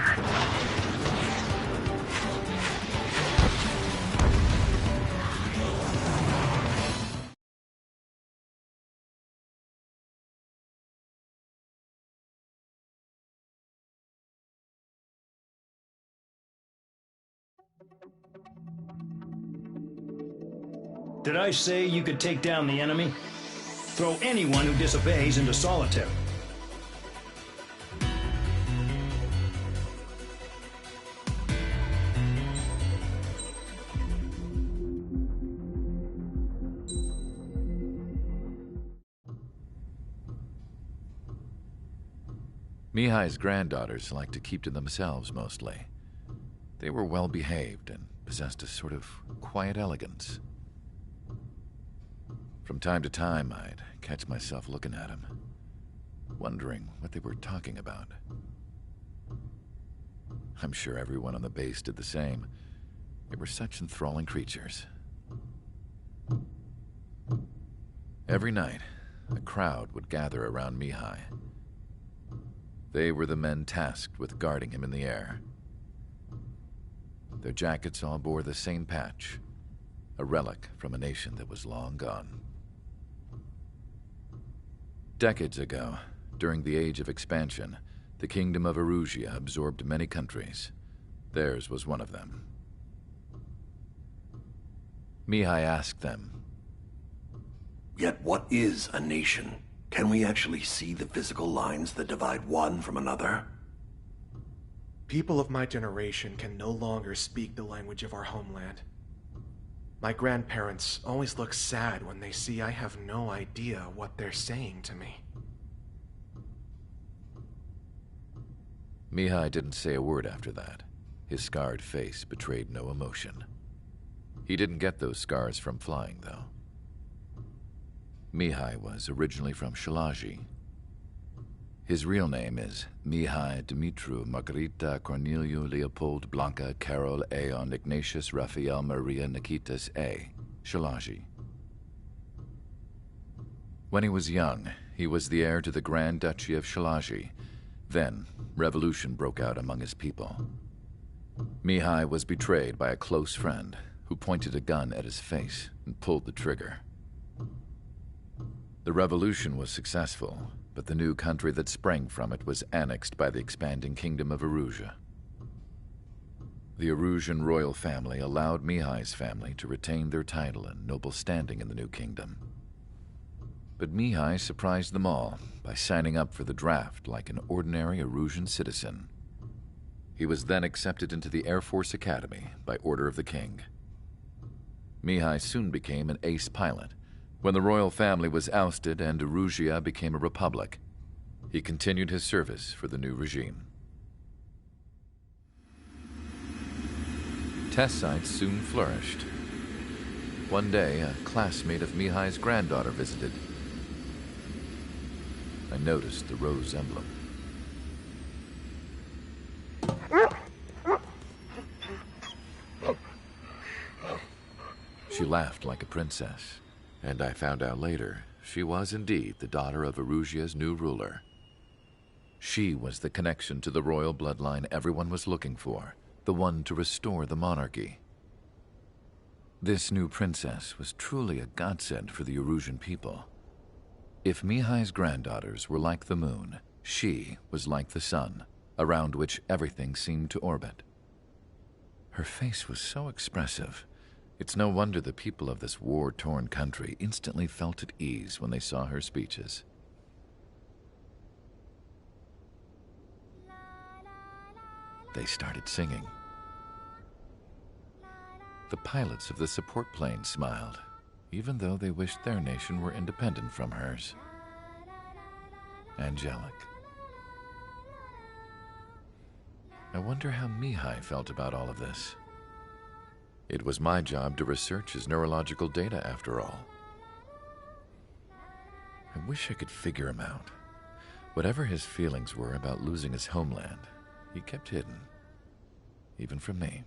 Did I say you could take down the enemy? Throw anyone who disobeys into solitary. Mihai's granddaughters liked to keep to themselves mostly. They were well behaved and possessed a sort of quiet elegance. From time to time, I'd catch myself looking at them, wondering what they were talking about. I'm sure everyone on the base did the same. They were such enthralling creatures. Every night, a crowd would gather around Mihai. They were the men tasked with guarding him in the air. Their jackets all bore the same patch, a relic from a nation that was long gone. Decades ago, during the Age of Expansion, the Kingdom of Erusia absorbed many countries. Theirs was one of them. Mihai asked them, "Yet what is a nation? Can we actually see the physical lines that divide one from another?" People of my generation can no longer speak the language of our homeland. My grandparents always look sad when they see I have no idea what they're saying to me. Mihai didn't say a word after that. His scarred face betrayed no emotion. He didn't get those scars from flying, though. Mihai was originally from Shalaji. His real name is Mihai Dumitru Margarita Corneliu Leopold Blanca Carol Aeon Ignatius Raphael Maria Nikitas A. Shalaji. When he was young, he was the heir to the Grand Duchy of Shalaji Then, revolution broke out among his people. Mihai was betrayed by a close friend who pointed a gun at his face and pulled the trigger. The revolution was successful, but the new country that sprang from it was annexed by the expanding kingdom of Erusia. The Erusian royal family allowed Mihai's family to retain their title and noble standing in the new kingdom. But Mihai surprised them all by signing up for the draft like an ordinary Erusian citizen. He was then accepted into the Air Force Academy by order of the king. Mihai soon became an ace pilot. When the royal family was ousted and Erusia became a republic, he continued his service for the new regime. Test sites soon flourished. One day, a classmate of Mihai's granddaughter visited. I noticed the rose emblem. She laughed like a princess, and I found out later she was indeed the daughter of Erusia's new ruler. She was the connection to the royal bloodline everyone was looking for, the one to restore the monarchy. This new princess was truly a godsend for the Erusian people. If Mihai's granddaughters were like the moon, she was like the sun, around which everything seemed to orbit. Her face was so expressive. It's no wonder the people of this war-torn country instantly felt at ease when they saw her speeches. They started singing. The pilots of the support planes smiled, even though they wished their nation were independent from hers. Angelic. I wonder how Mihai felt about all of this. It was my job to research his neurological data, after all. I wish I could figure him out. Whatever his feelings were about losing his homeland, he kept hidden, even from me.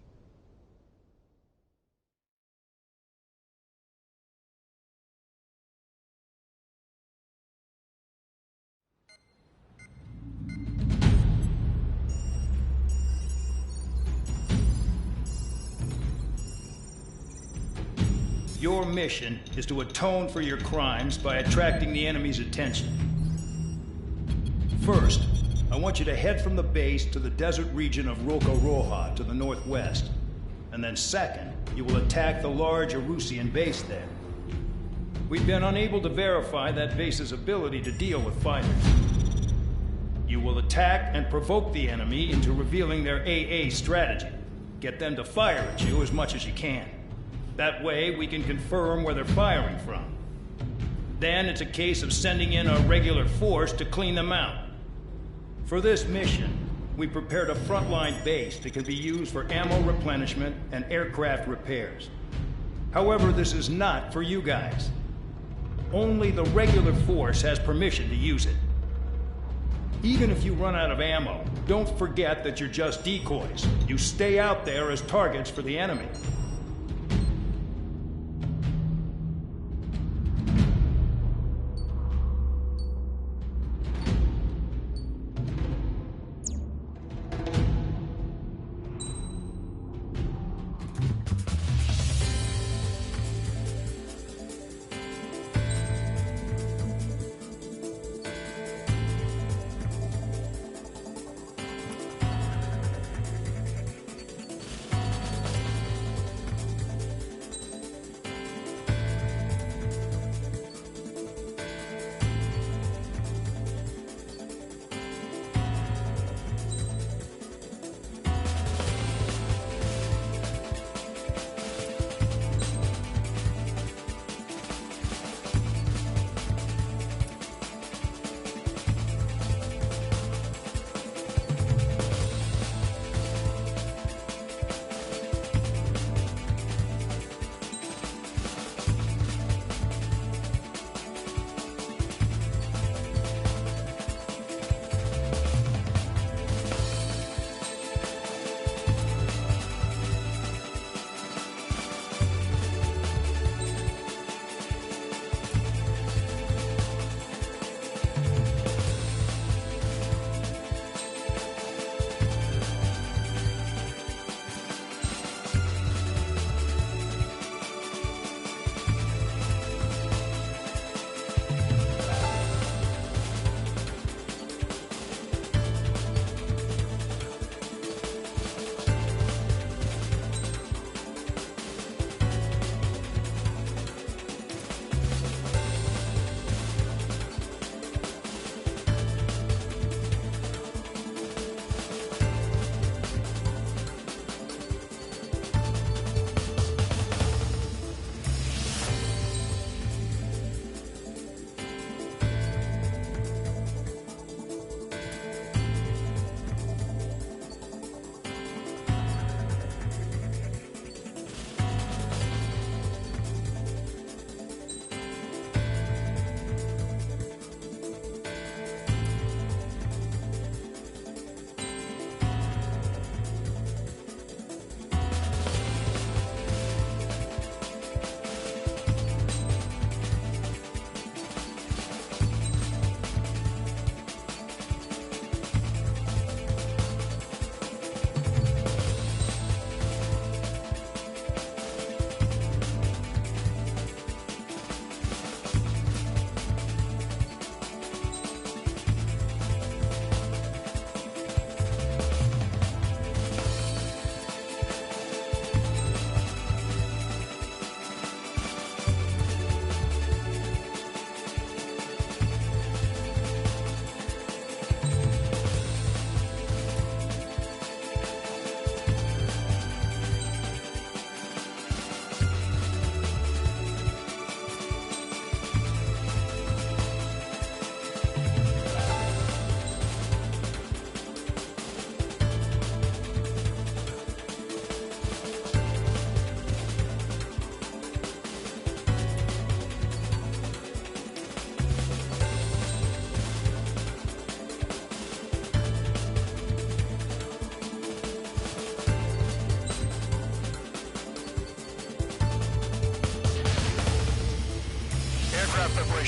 Your mission is to atone for your crimes by attracting the enemy's attention. First, I want you to head from the base to the desert region of Roca Roja to the northwest. And then second, you will attack the large Erusian base there. We've been unable to verify that base's ability to deal with fighters. You will attack and provoke the enemy into revealing their AA strategy. Get them to fire at you as much as you can. That way, we can confirm where they're firing from. Then it's a case of sending in a regular force to clean them out. For this mission, we prepared a frontline base that can be used for ammo replenishment and aircraft repairs. However, this is not for you guys. Only the regular force has permission to use it. Even if you run out of ammo, don't forget that you're just decoys. You stay out there as targets for the enemy.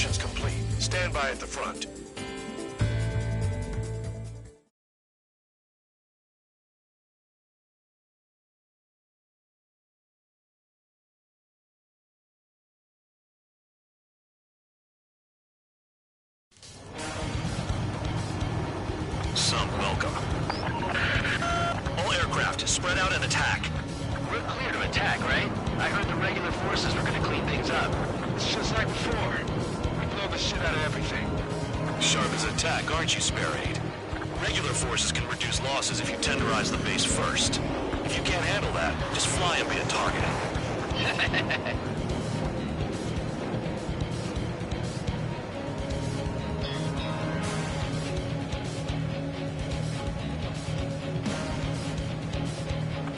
mission's complete. Stand by at the front. Some welcome. All aircraft, spread out and attack. We're clear to attack, right? I heard the regular forces were gonna clean things up. It's just like before. We blow the shit out of everything. Sharp as attack, aren't you, Spare Aid? Regular forces can reduce losses if you tenderize the base first. If you can't handle that, just fly and be a target.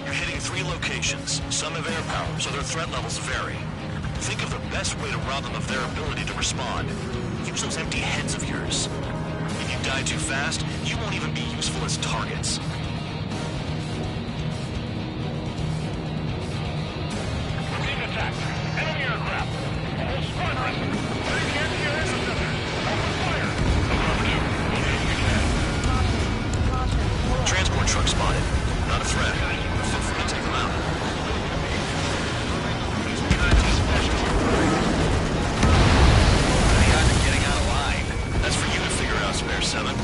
You're hitting 3 locations. Some have air power, so their threat levels vary. Think of the best way to rob them of their ability to respond. Use those empty heads of yours. If you die too fast, you won't even be useful as targets. Team attack. Enemy aircraft. All squadron. Ready to anti-air interceptor. Open fire. Affirmative. Transport truck spotted. Not a threat. Feel free to take them out. That's for you to figure out, Spare 7.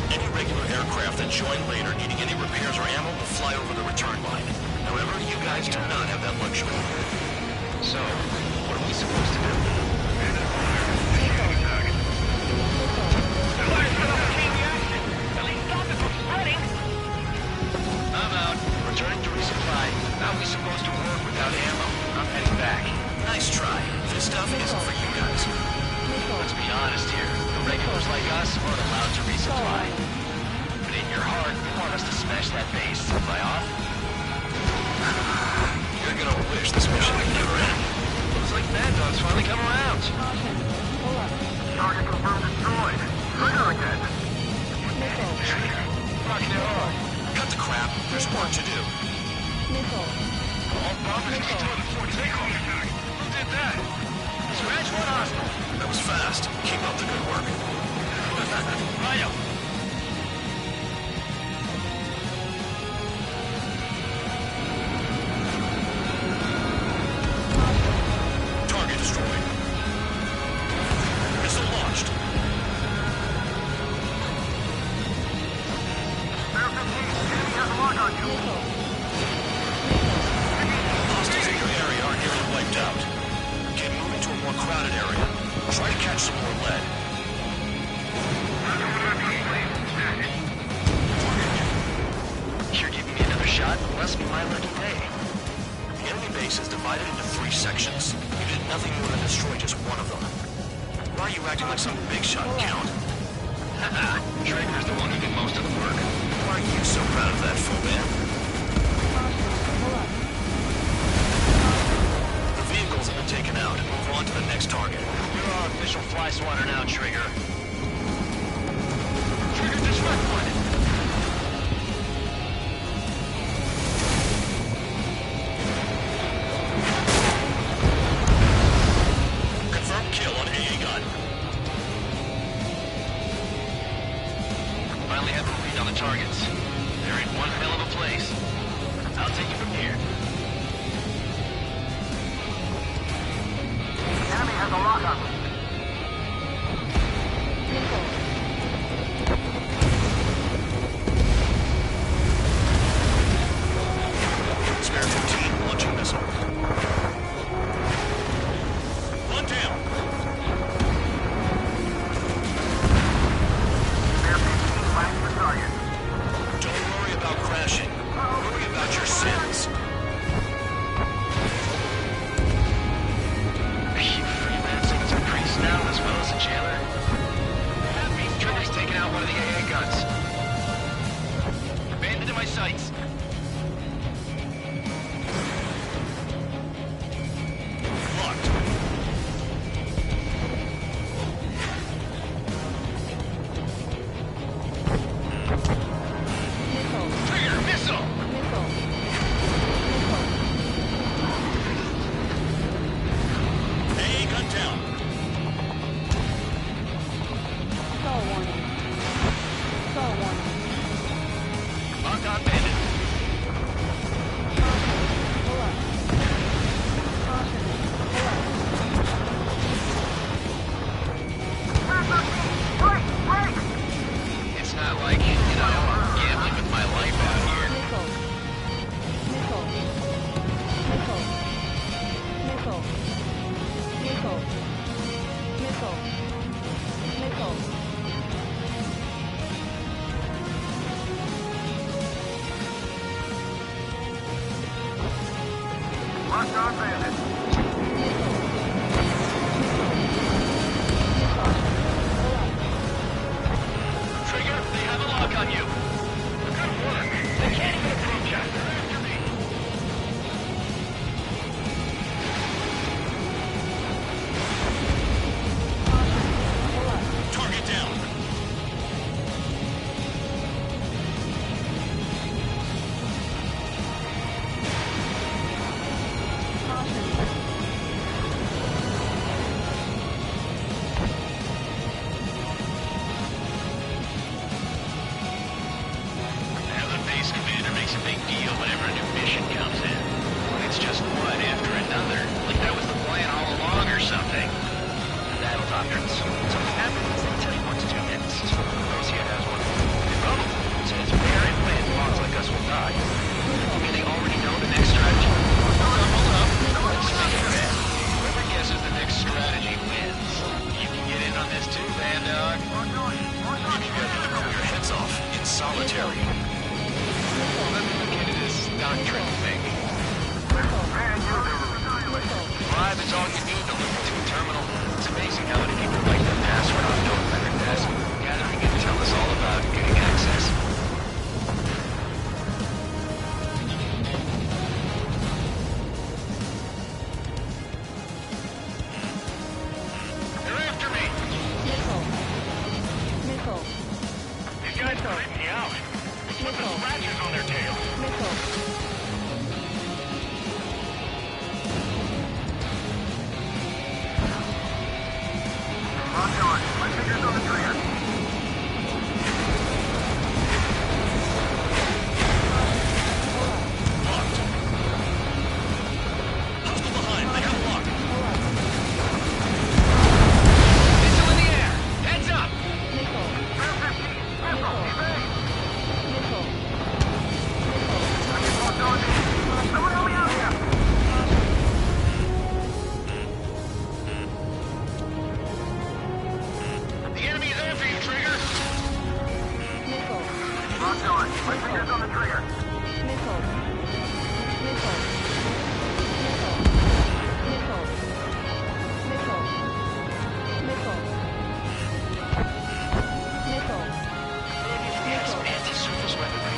Any regular aircraft that join later needing any repairs or ammo will fly over the return line. However, you guys do not have that luxury. So, what are we supposed to do? At least stop it from spreading. I'm out. Returning to resupply. How are we supposed to work without ammo? I'm heading back. Nice try. This stuff isn't for you guys. Let's be honest here. The regulars like us aren't allowed to resupply. But in your heart, you want us to smash that base. Am I off? You're gonna wish this mission would never end. Looks like Mad Dog's finally come around. Target confirmed destroyed. Trigger again. Rocking it hard. Cut the crap. There's work to do. All bombers destroyed the fort. Take on attack. Who did that? Scratch one hostile. That was fast. Keep up the good work. Rhino. Target destroyed. Missile launched. Spare 15. Enemy has a lock on you. Hostiles in your area are nearly wiped out. Get moving to a more crowded area. Try to catch some more lead. You're giving me another shot? Must be my lucky day. The enemy base is divided into 3 sections. You did nothing more than destroy just one of them. Why are you acting like some big shot, Count? Haha, Traeger's the one who did most of the work. Why are you so proud of that, fool man? The vehicles have been taken out. Move on to the next target. You're our official fly swatter now, Trigger. Trigger disrupt one. Confirm kill on AA gun. Finally have a read on the targets. They're in one hell of a place. I'll take it from here. The enemy has a lock on them. Spare 15 launching missile. One down. Spare 15 flanks the target. Don't worry about crashing. Worry about your sins. Are you freelancing as a priest now as well as a jailer? Trigger's taking out one of the AA guns. Abandoned in my sights. Locked. Trigger, missile! AA gun down. Locked-on bandit. It's not like, I'm gambling with my life out here. Locked-on bandit. Trigger, they have a lock on you. Good work. They can't even approach us. They're after me. Target down. Now the base commander makes a big deal whenever a new mission comes in. It's just one after another, like that was the plan all along or something. Battle doctrines. Something happens, they tell you what to do next. Rosia has one. Bravo says where and when lots like us will die. And they already know the next strategy. Hold up. Let's make it fair. Whoever guesses the next strategy wins. You can get in on this too, Van Dog. You guys need to blow your heads off in solitary. Let me look into this doctrine thing. Bribe is all you need to look into a terminal. It's amazing how many people like their password on no record desk. Gathering intel is all about getting access. They're after me. These guys are creeping me out. Put the scratches on their tails. Locked on. My fingers on the trigger. Hostile behind. They have a lock. Missile in the air! Heads up! Someone help me out here. The enemy is after you, Trigger! Locked on. My fingers on the trigger. Anti-surface weaponry.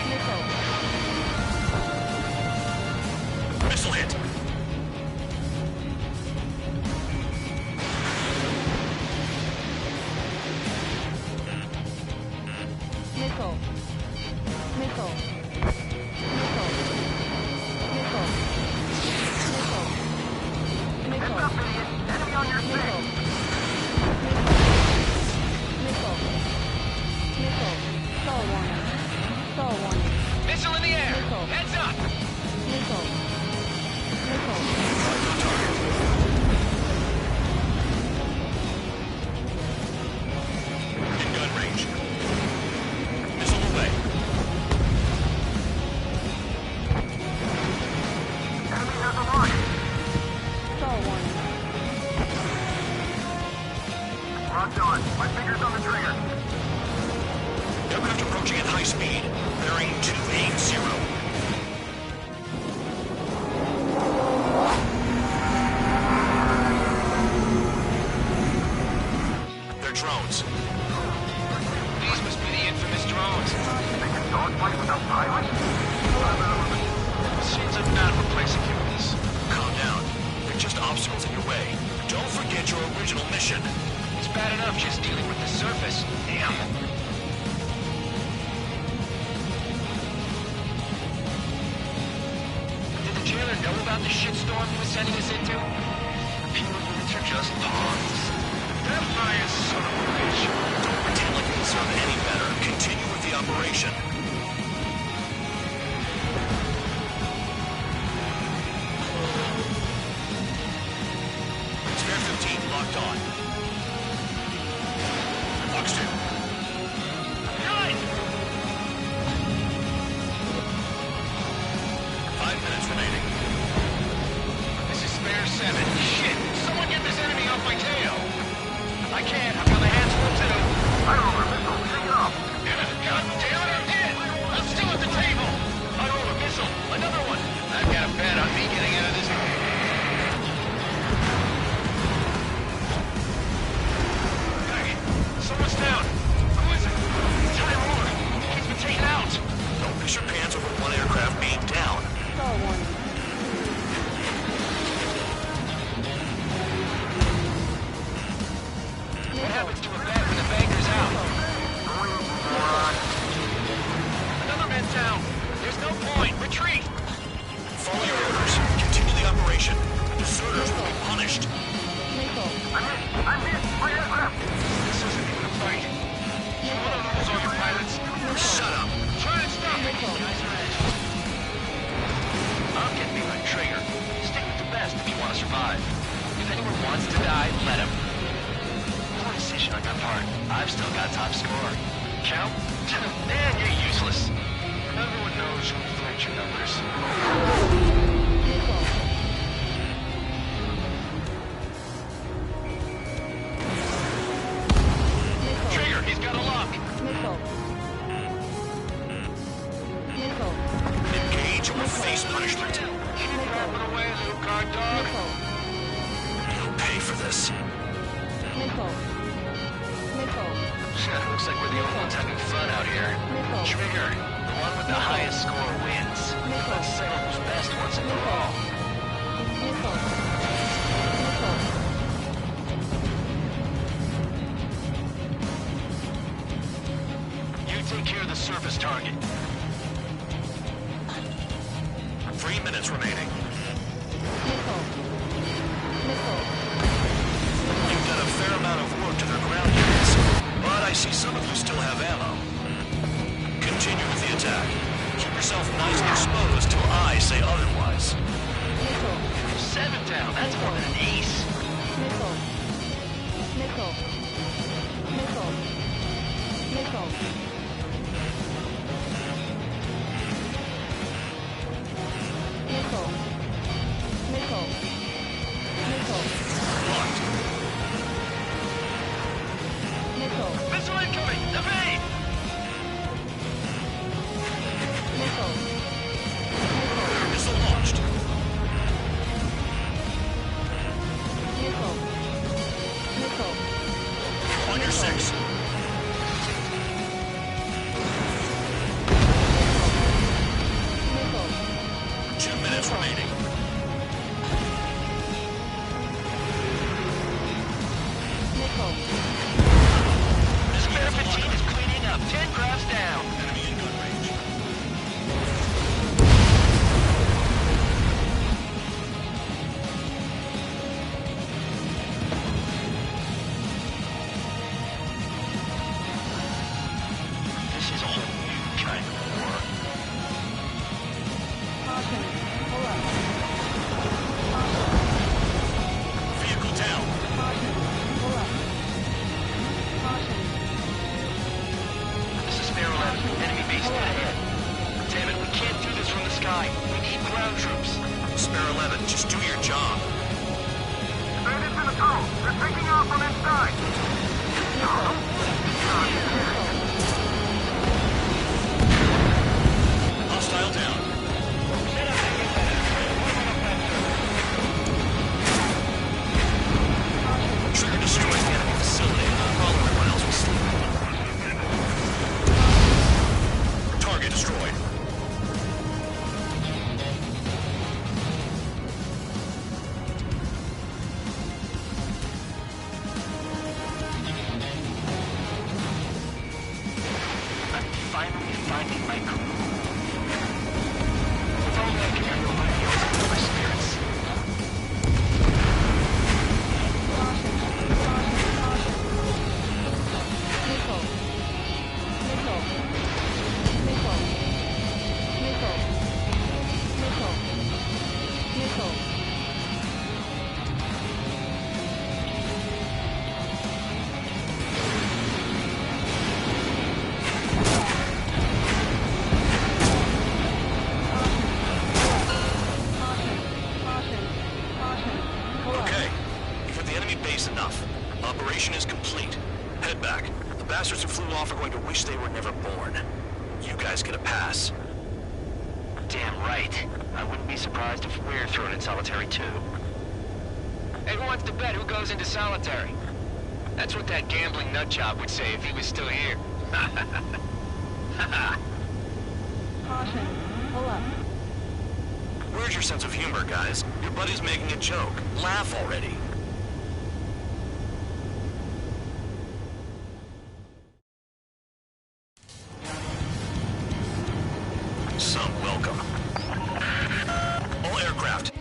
Missile hit. Enemy on your six. Missile in the air! Heads up! In gun range. Missile away. Enemy has a lock. Locked on. My fingers on the trigger. Aircraft approaching at high speed. Bearing 280. They're drones. These must be the infamous drones. They can dogfight without pilots? Machines are not replacing humans. Calm down. They're just obstacles in your way. Don't forget your original mission. It's bad enough just dealing with the surface. Damn. Did the jailer know about the shitstorm he was sending us into? People units are just pawns. That bias son of a bitch. Don't pretend like you deserve any better. Continue with the operation. 7. Shit! Someone get this enemy off my tail! I can't. I've got my hands full too. I'm over, missile. Take it off. God damn it, I'm hit! I'm still at the table! I'm over, missile. Another one. I've got a bet on me getting out of this. Hey, someone's down. Who is it? Time over. He's been taken out. Don't miss your pants over one aircraft being down. Star warning. What happens to a bet when the banker's out? Another man down. There's no point. Retreat. Follow your orders. Continue the operation. Deserters will be punished. I'm hit. My aircraft. This isn't even a fight. You want to lose all your pilots? Shut up. Try and stop it. I'm getting behind Trigger. Stick with the best if you want to survive. If anyone wants to die, let him. Poor decision on your part. I've still got top score. Count? Man, you're useless. Everyone knows who played your numbers. Trigger, he's got a lock. Missile. Missile. Engage or face punishment. Keep dropping away, little guard dog. Missile. You'll pay for this. Missile. Missile. Looks like we're the only ones having fun out here. Missile. Trigger, the one with the highest score wins. Let's settle who's best once and for all. Missile. Missile. You take care of the surface target. 3 minutes remaining. Missile. Missile. You've done a fair amount of work to their ground units, but I see some of you still have ammo. Continue with the attack. Keep yourself nice and exposed till I say otherwise. Missile. 7 down. That's more than an ace. Missile. Missile. Missile. Missile. Missile. Missile. Missile. Locked. Missile. Missile incoming! Evade! Missile. Missile launched. Missile. Missile. On your 6. Missile. 2 minutes remaining. Missile. Spare 15 is cleaning up. 10 crafts down. Enemy in gun range. This is a whole new kind of war. Caution. Pull up. Vehicle down. Caution. Pull up. Caution. This is Spare 11. Enemy base dead ahead. Damn it, we can't do this from the sky. We need ground troops. Spare 11, just do your job. Bandits in the tunnel. They're taking off from inside. Hostile down. Trigger destroys the enemy facility while everyone else was sleeping. Target destroyed. going to wish they were never born. You guys get a pass. Damn right. I wouldn't be surprised if we're thrown in solitary too. Hey, who wants to bet who goes into solitary? That's what that gambling nutjob would say if he was still here. Caution. Pull up. Where's your sense of humor, guys? Your buddy's making a joke. Laugh already. Some welcome. All aircraft.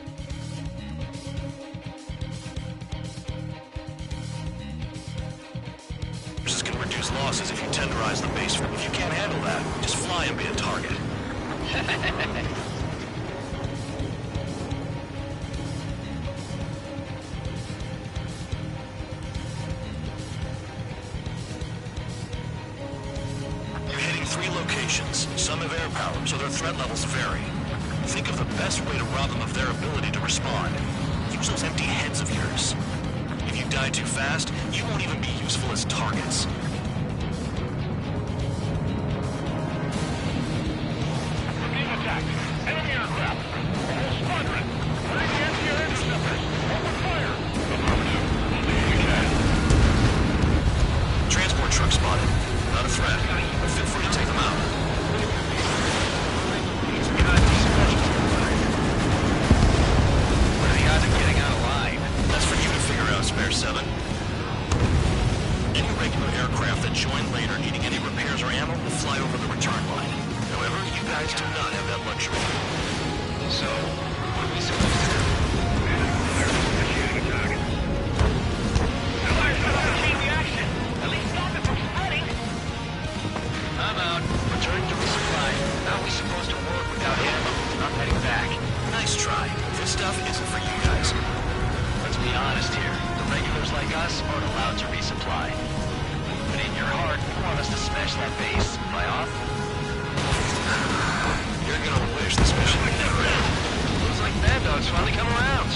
This can reduce losses if you tenderize the base. If you can't handle that, just fly and be a target. You're hitting 3 locations. Some have air power, so their threat levels vary. Think of the best way to rob them of their ability to respond. Use those empty heads of yours. If you die too fast, you won't even be useful as targets. Being attacked. Enemy aircraft. A whole squadron. Ready to empty your interceptors. Open fire. Affirmative. We'll do what we can. Transport truck spotted. Not a threat, but feel free to take them out. What are the odds of getting out alive? That's for you to figure out, Spare 7. Any regular aircraft that join later needing any repairs or ammo will fly over the return line. However, you guys do not have that luxury. So, what are we supposed to do? At least stop it from spreading. I'm out. Returning to resupply. How are we supposed to work without ammo? I'm heading back. Nice try. This stuff isn't for you guys. Let's be honest here. The regulars like us aren't allowed to resupply. But in your heart, you want us to smash that base. Am I off? You're gonna wish this mission would never end. Looks like Bad Dog's finally come around.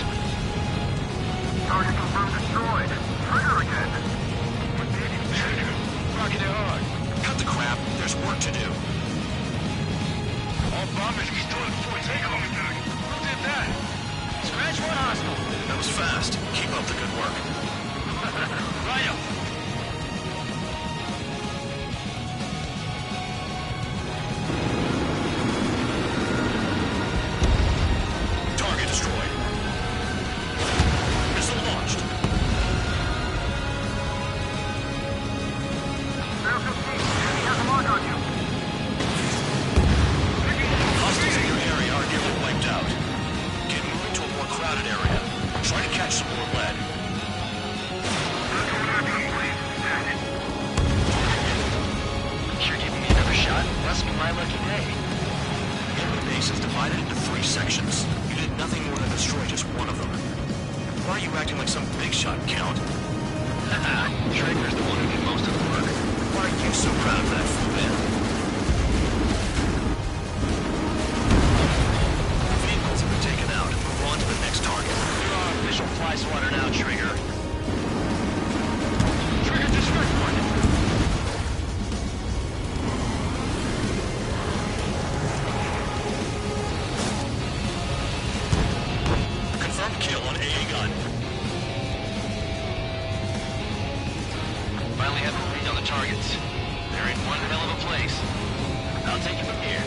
Target confirmed destroyed. Trigger again. Rocking it hard. Cut the crap. There's work to do. All bombers destroyed before takeoff. Who did that? Scratch one hostile. That was fast. Keep up the good work. Rhino. Target destroyed. Missile launched. Bear 15, enemy has a mark on you. Hostiles in your area are nearly wiped out. Get moving to a more crowded area. Try to catch some more lead. You're giving me another shot? Must be my lucky day. The enemy base is divided into 3 sections. You did nothing more than destroy just one of them. Why are you acting like some big shot, Count? Trigger's the one who did most of the work. Why are you so proud of that fool-man? Vehicles have been taken out. Move on to the next target. You're our official fly swatter now, Trigger. Trigger just first one. Confirmed kill on AA gun. Finally have a read on the targets. They're in one hell of a place. I'll take it from here.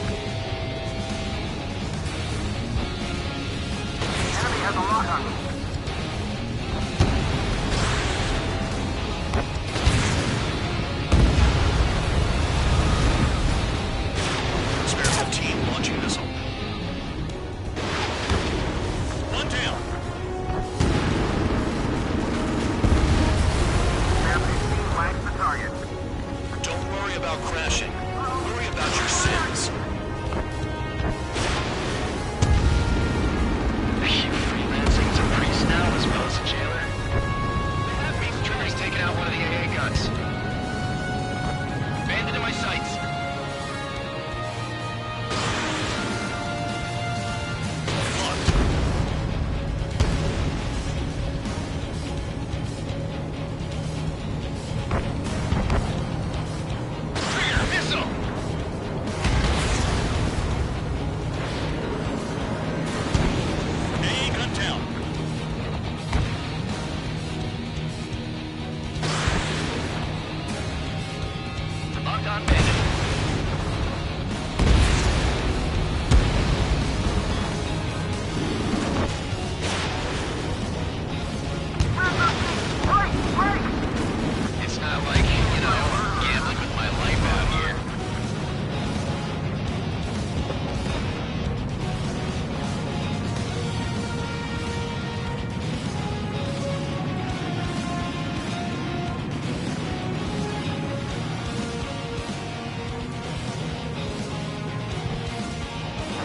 Enemy has a lock on you. Spare 15 launching missile. One down. Bear 15 flags the target. Don't worry about crashing. Worry about your sins. You freelancing's a pretty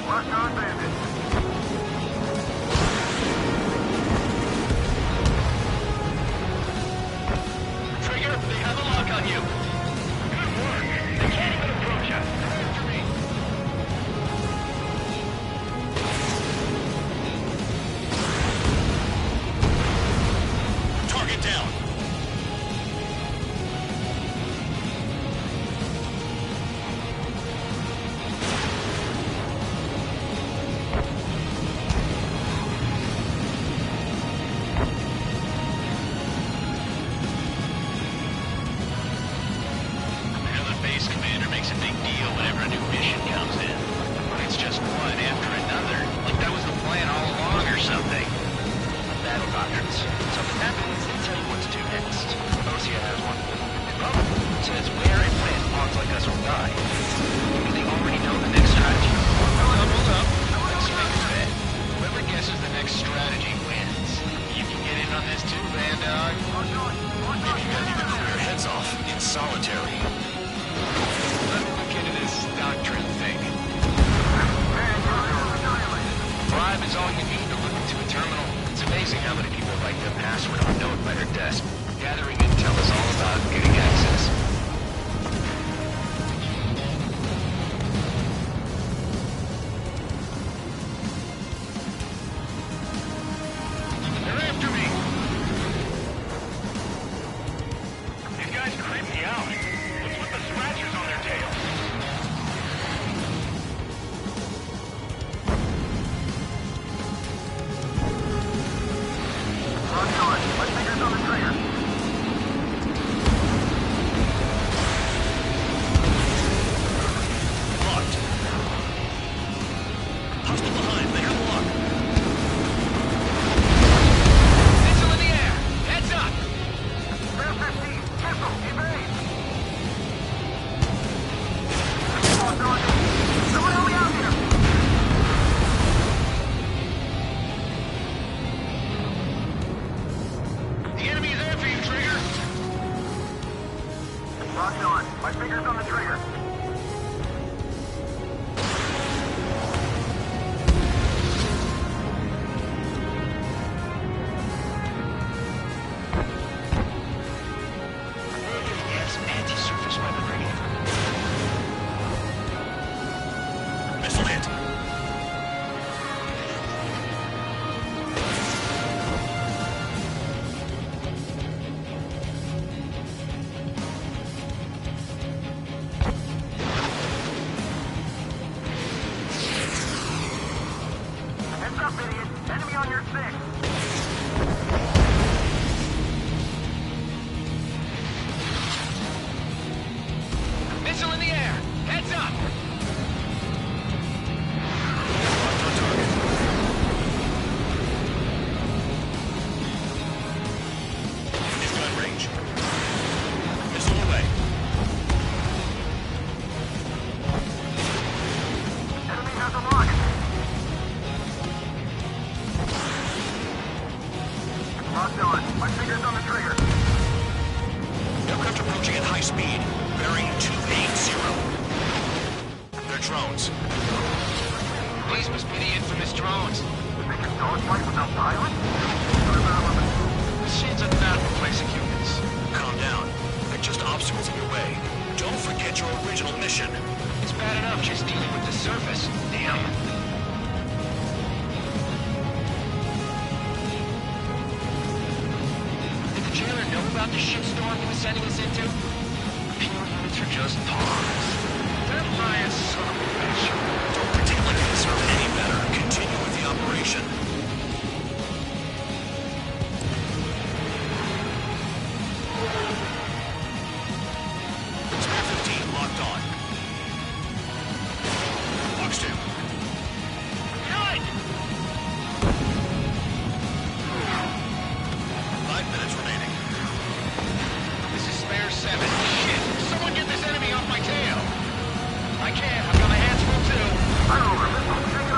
Lock on bandit. Trigger, they have a lock on you. Good work. They can't even approach us. Come after me. Target down. Base commander makes a big deal whenever a new mission comes in. But it's just one after another. Like that was the plan all along or something. Battle doctrines. Something happens, they tell you what to do next. Osea has one. It probably says where and when pawns like us will die. Maybe they already know the next strategy. Hold up. Let's make a bet. Whoever guesses the next strategy wins. You can get in on this too, Van Dog. Maybe you gotta be the clear heads off in solitary. Let's look into this doctrine thing. Bribe is all you need to look into a terminal. It's amazing how many people write their password on a note by their desk. Gathering intel is all about getting access. They're after me! These guys creep me out. What's with the scratchers on their tails? Lock on. My fingers on the trigger. Locked. Hostile behind. They have a lock. Missile in the air. Heads up. Bear 15. Missile. Evade. Lock on. Someone help me out here. The enemy is after you, Trigger. Locked on. My fingers on the trigger. Yes, anti-surface weaponry. Missile hit. Heads up, idiot. Enemy on your 6. Missile in the air. Heads up. It's got range. Missile away. Enemy has a lock. Locked on. My fingers on the trigger. Aircraft approaching at high speed. Bearing 280. They're drones. These must be the infamous drones. They can dogfight without pilots? Machines are not replacing humans. Calm down. They're just obstacles in your way. Don't forget your original mission. It's bad enough just dealing with the surface. Damn. Did the jailer know about the shitstorm he was sending us into? Pure units are just pawns. They're my son of a bitch. Don't pretend like you deserve any better. Continue with the operation. Spare 15 locked on. Box 2. Nine! 5 minutes remaining. This is spare 7. Shit! Someone get this enemy off my tail! I can't. I've got my hands full too. I'm over. Missile. Take it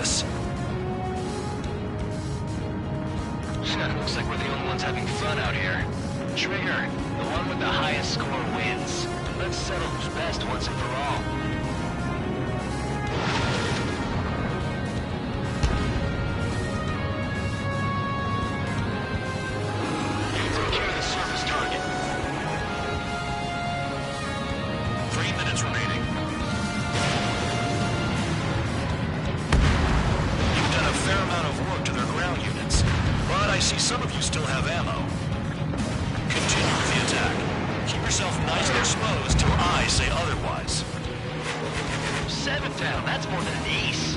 this. Looks like we're the only ones having fun out here. Trigger, the one with the highest score wins. Let's settle who's best once and for all. Take care of the surface target. 3 minutes remaining. You've done a fair amount of work to their ground units, but I see some of you still have ammo. Continue with the attack. Keep yourself nice and exposed till I say otherwise. 7 down, that's more than an ace.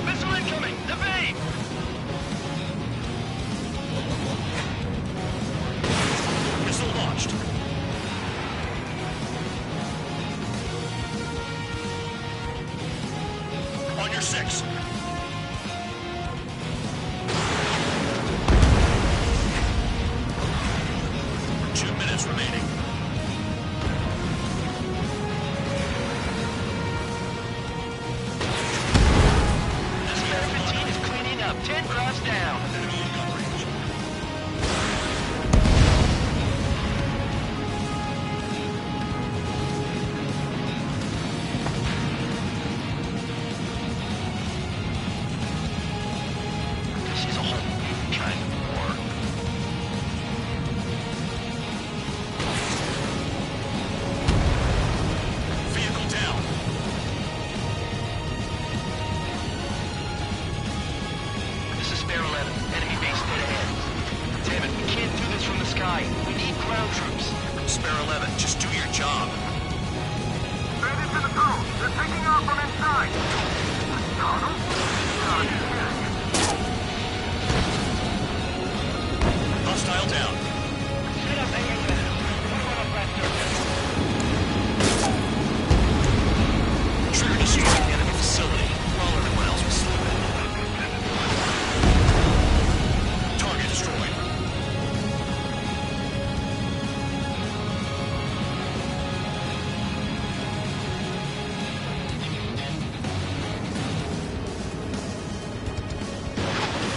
Missile incoming! Evade! Missile launched. On your 6. Two minutes remaining. This American team is cleaning up. 10 crafts down. Enemy in gun range. This is a whole new kind of war. Vehicle down. This is Spare 11. Enemy base dead ahead. Damn it, we can't do this from the sky. We need ground troops. Spare 11, just do your job. Straight into the tunnel. They're taking off from inside. Tunnel? Hostile down. Set up ASS. Put him on a flat surface. Trigger destroying the enemy facility while everyone else was sleeping. Target destroyed.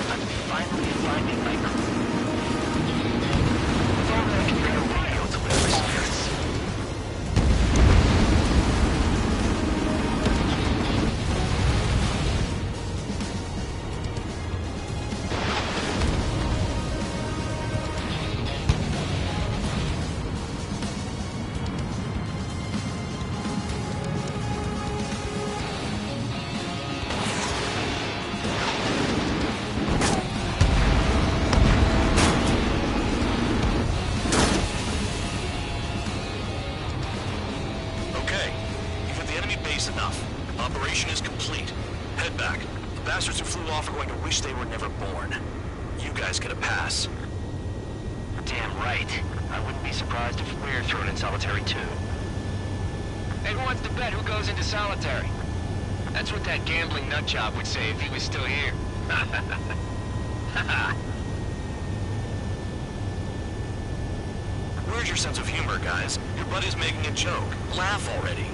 I'm finally finding my crew. If only I can bring a radio to whatever spirits. Okay, you've hit the enemy base enough. Operation is complete. Head back. The bastards who flew off are going to wish they were never born. You guys get a pass. Damn right. I wouldn't be surprised if we're thrown in solitary too. Hey, who wants to bet who goes into solitary? That's what that gambling nutjob would say if he was still here. Where's your sense of humor, guys? Your buddy's making a joke. Laugh already.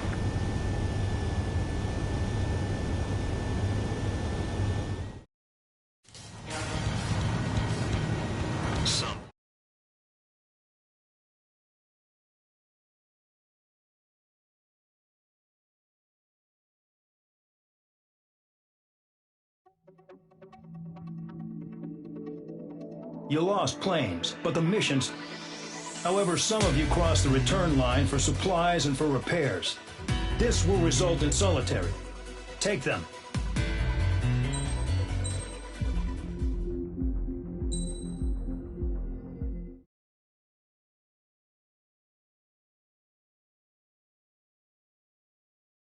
Some. You lost planes, but the missions... However, some of you crossed the return line for supplies and for repairs. This will result in solitary. Take them.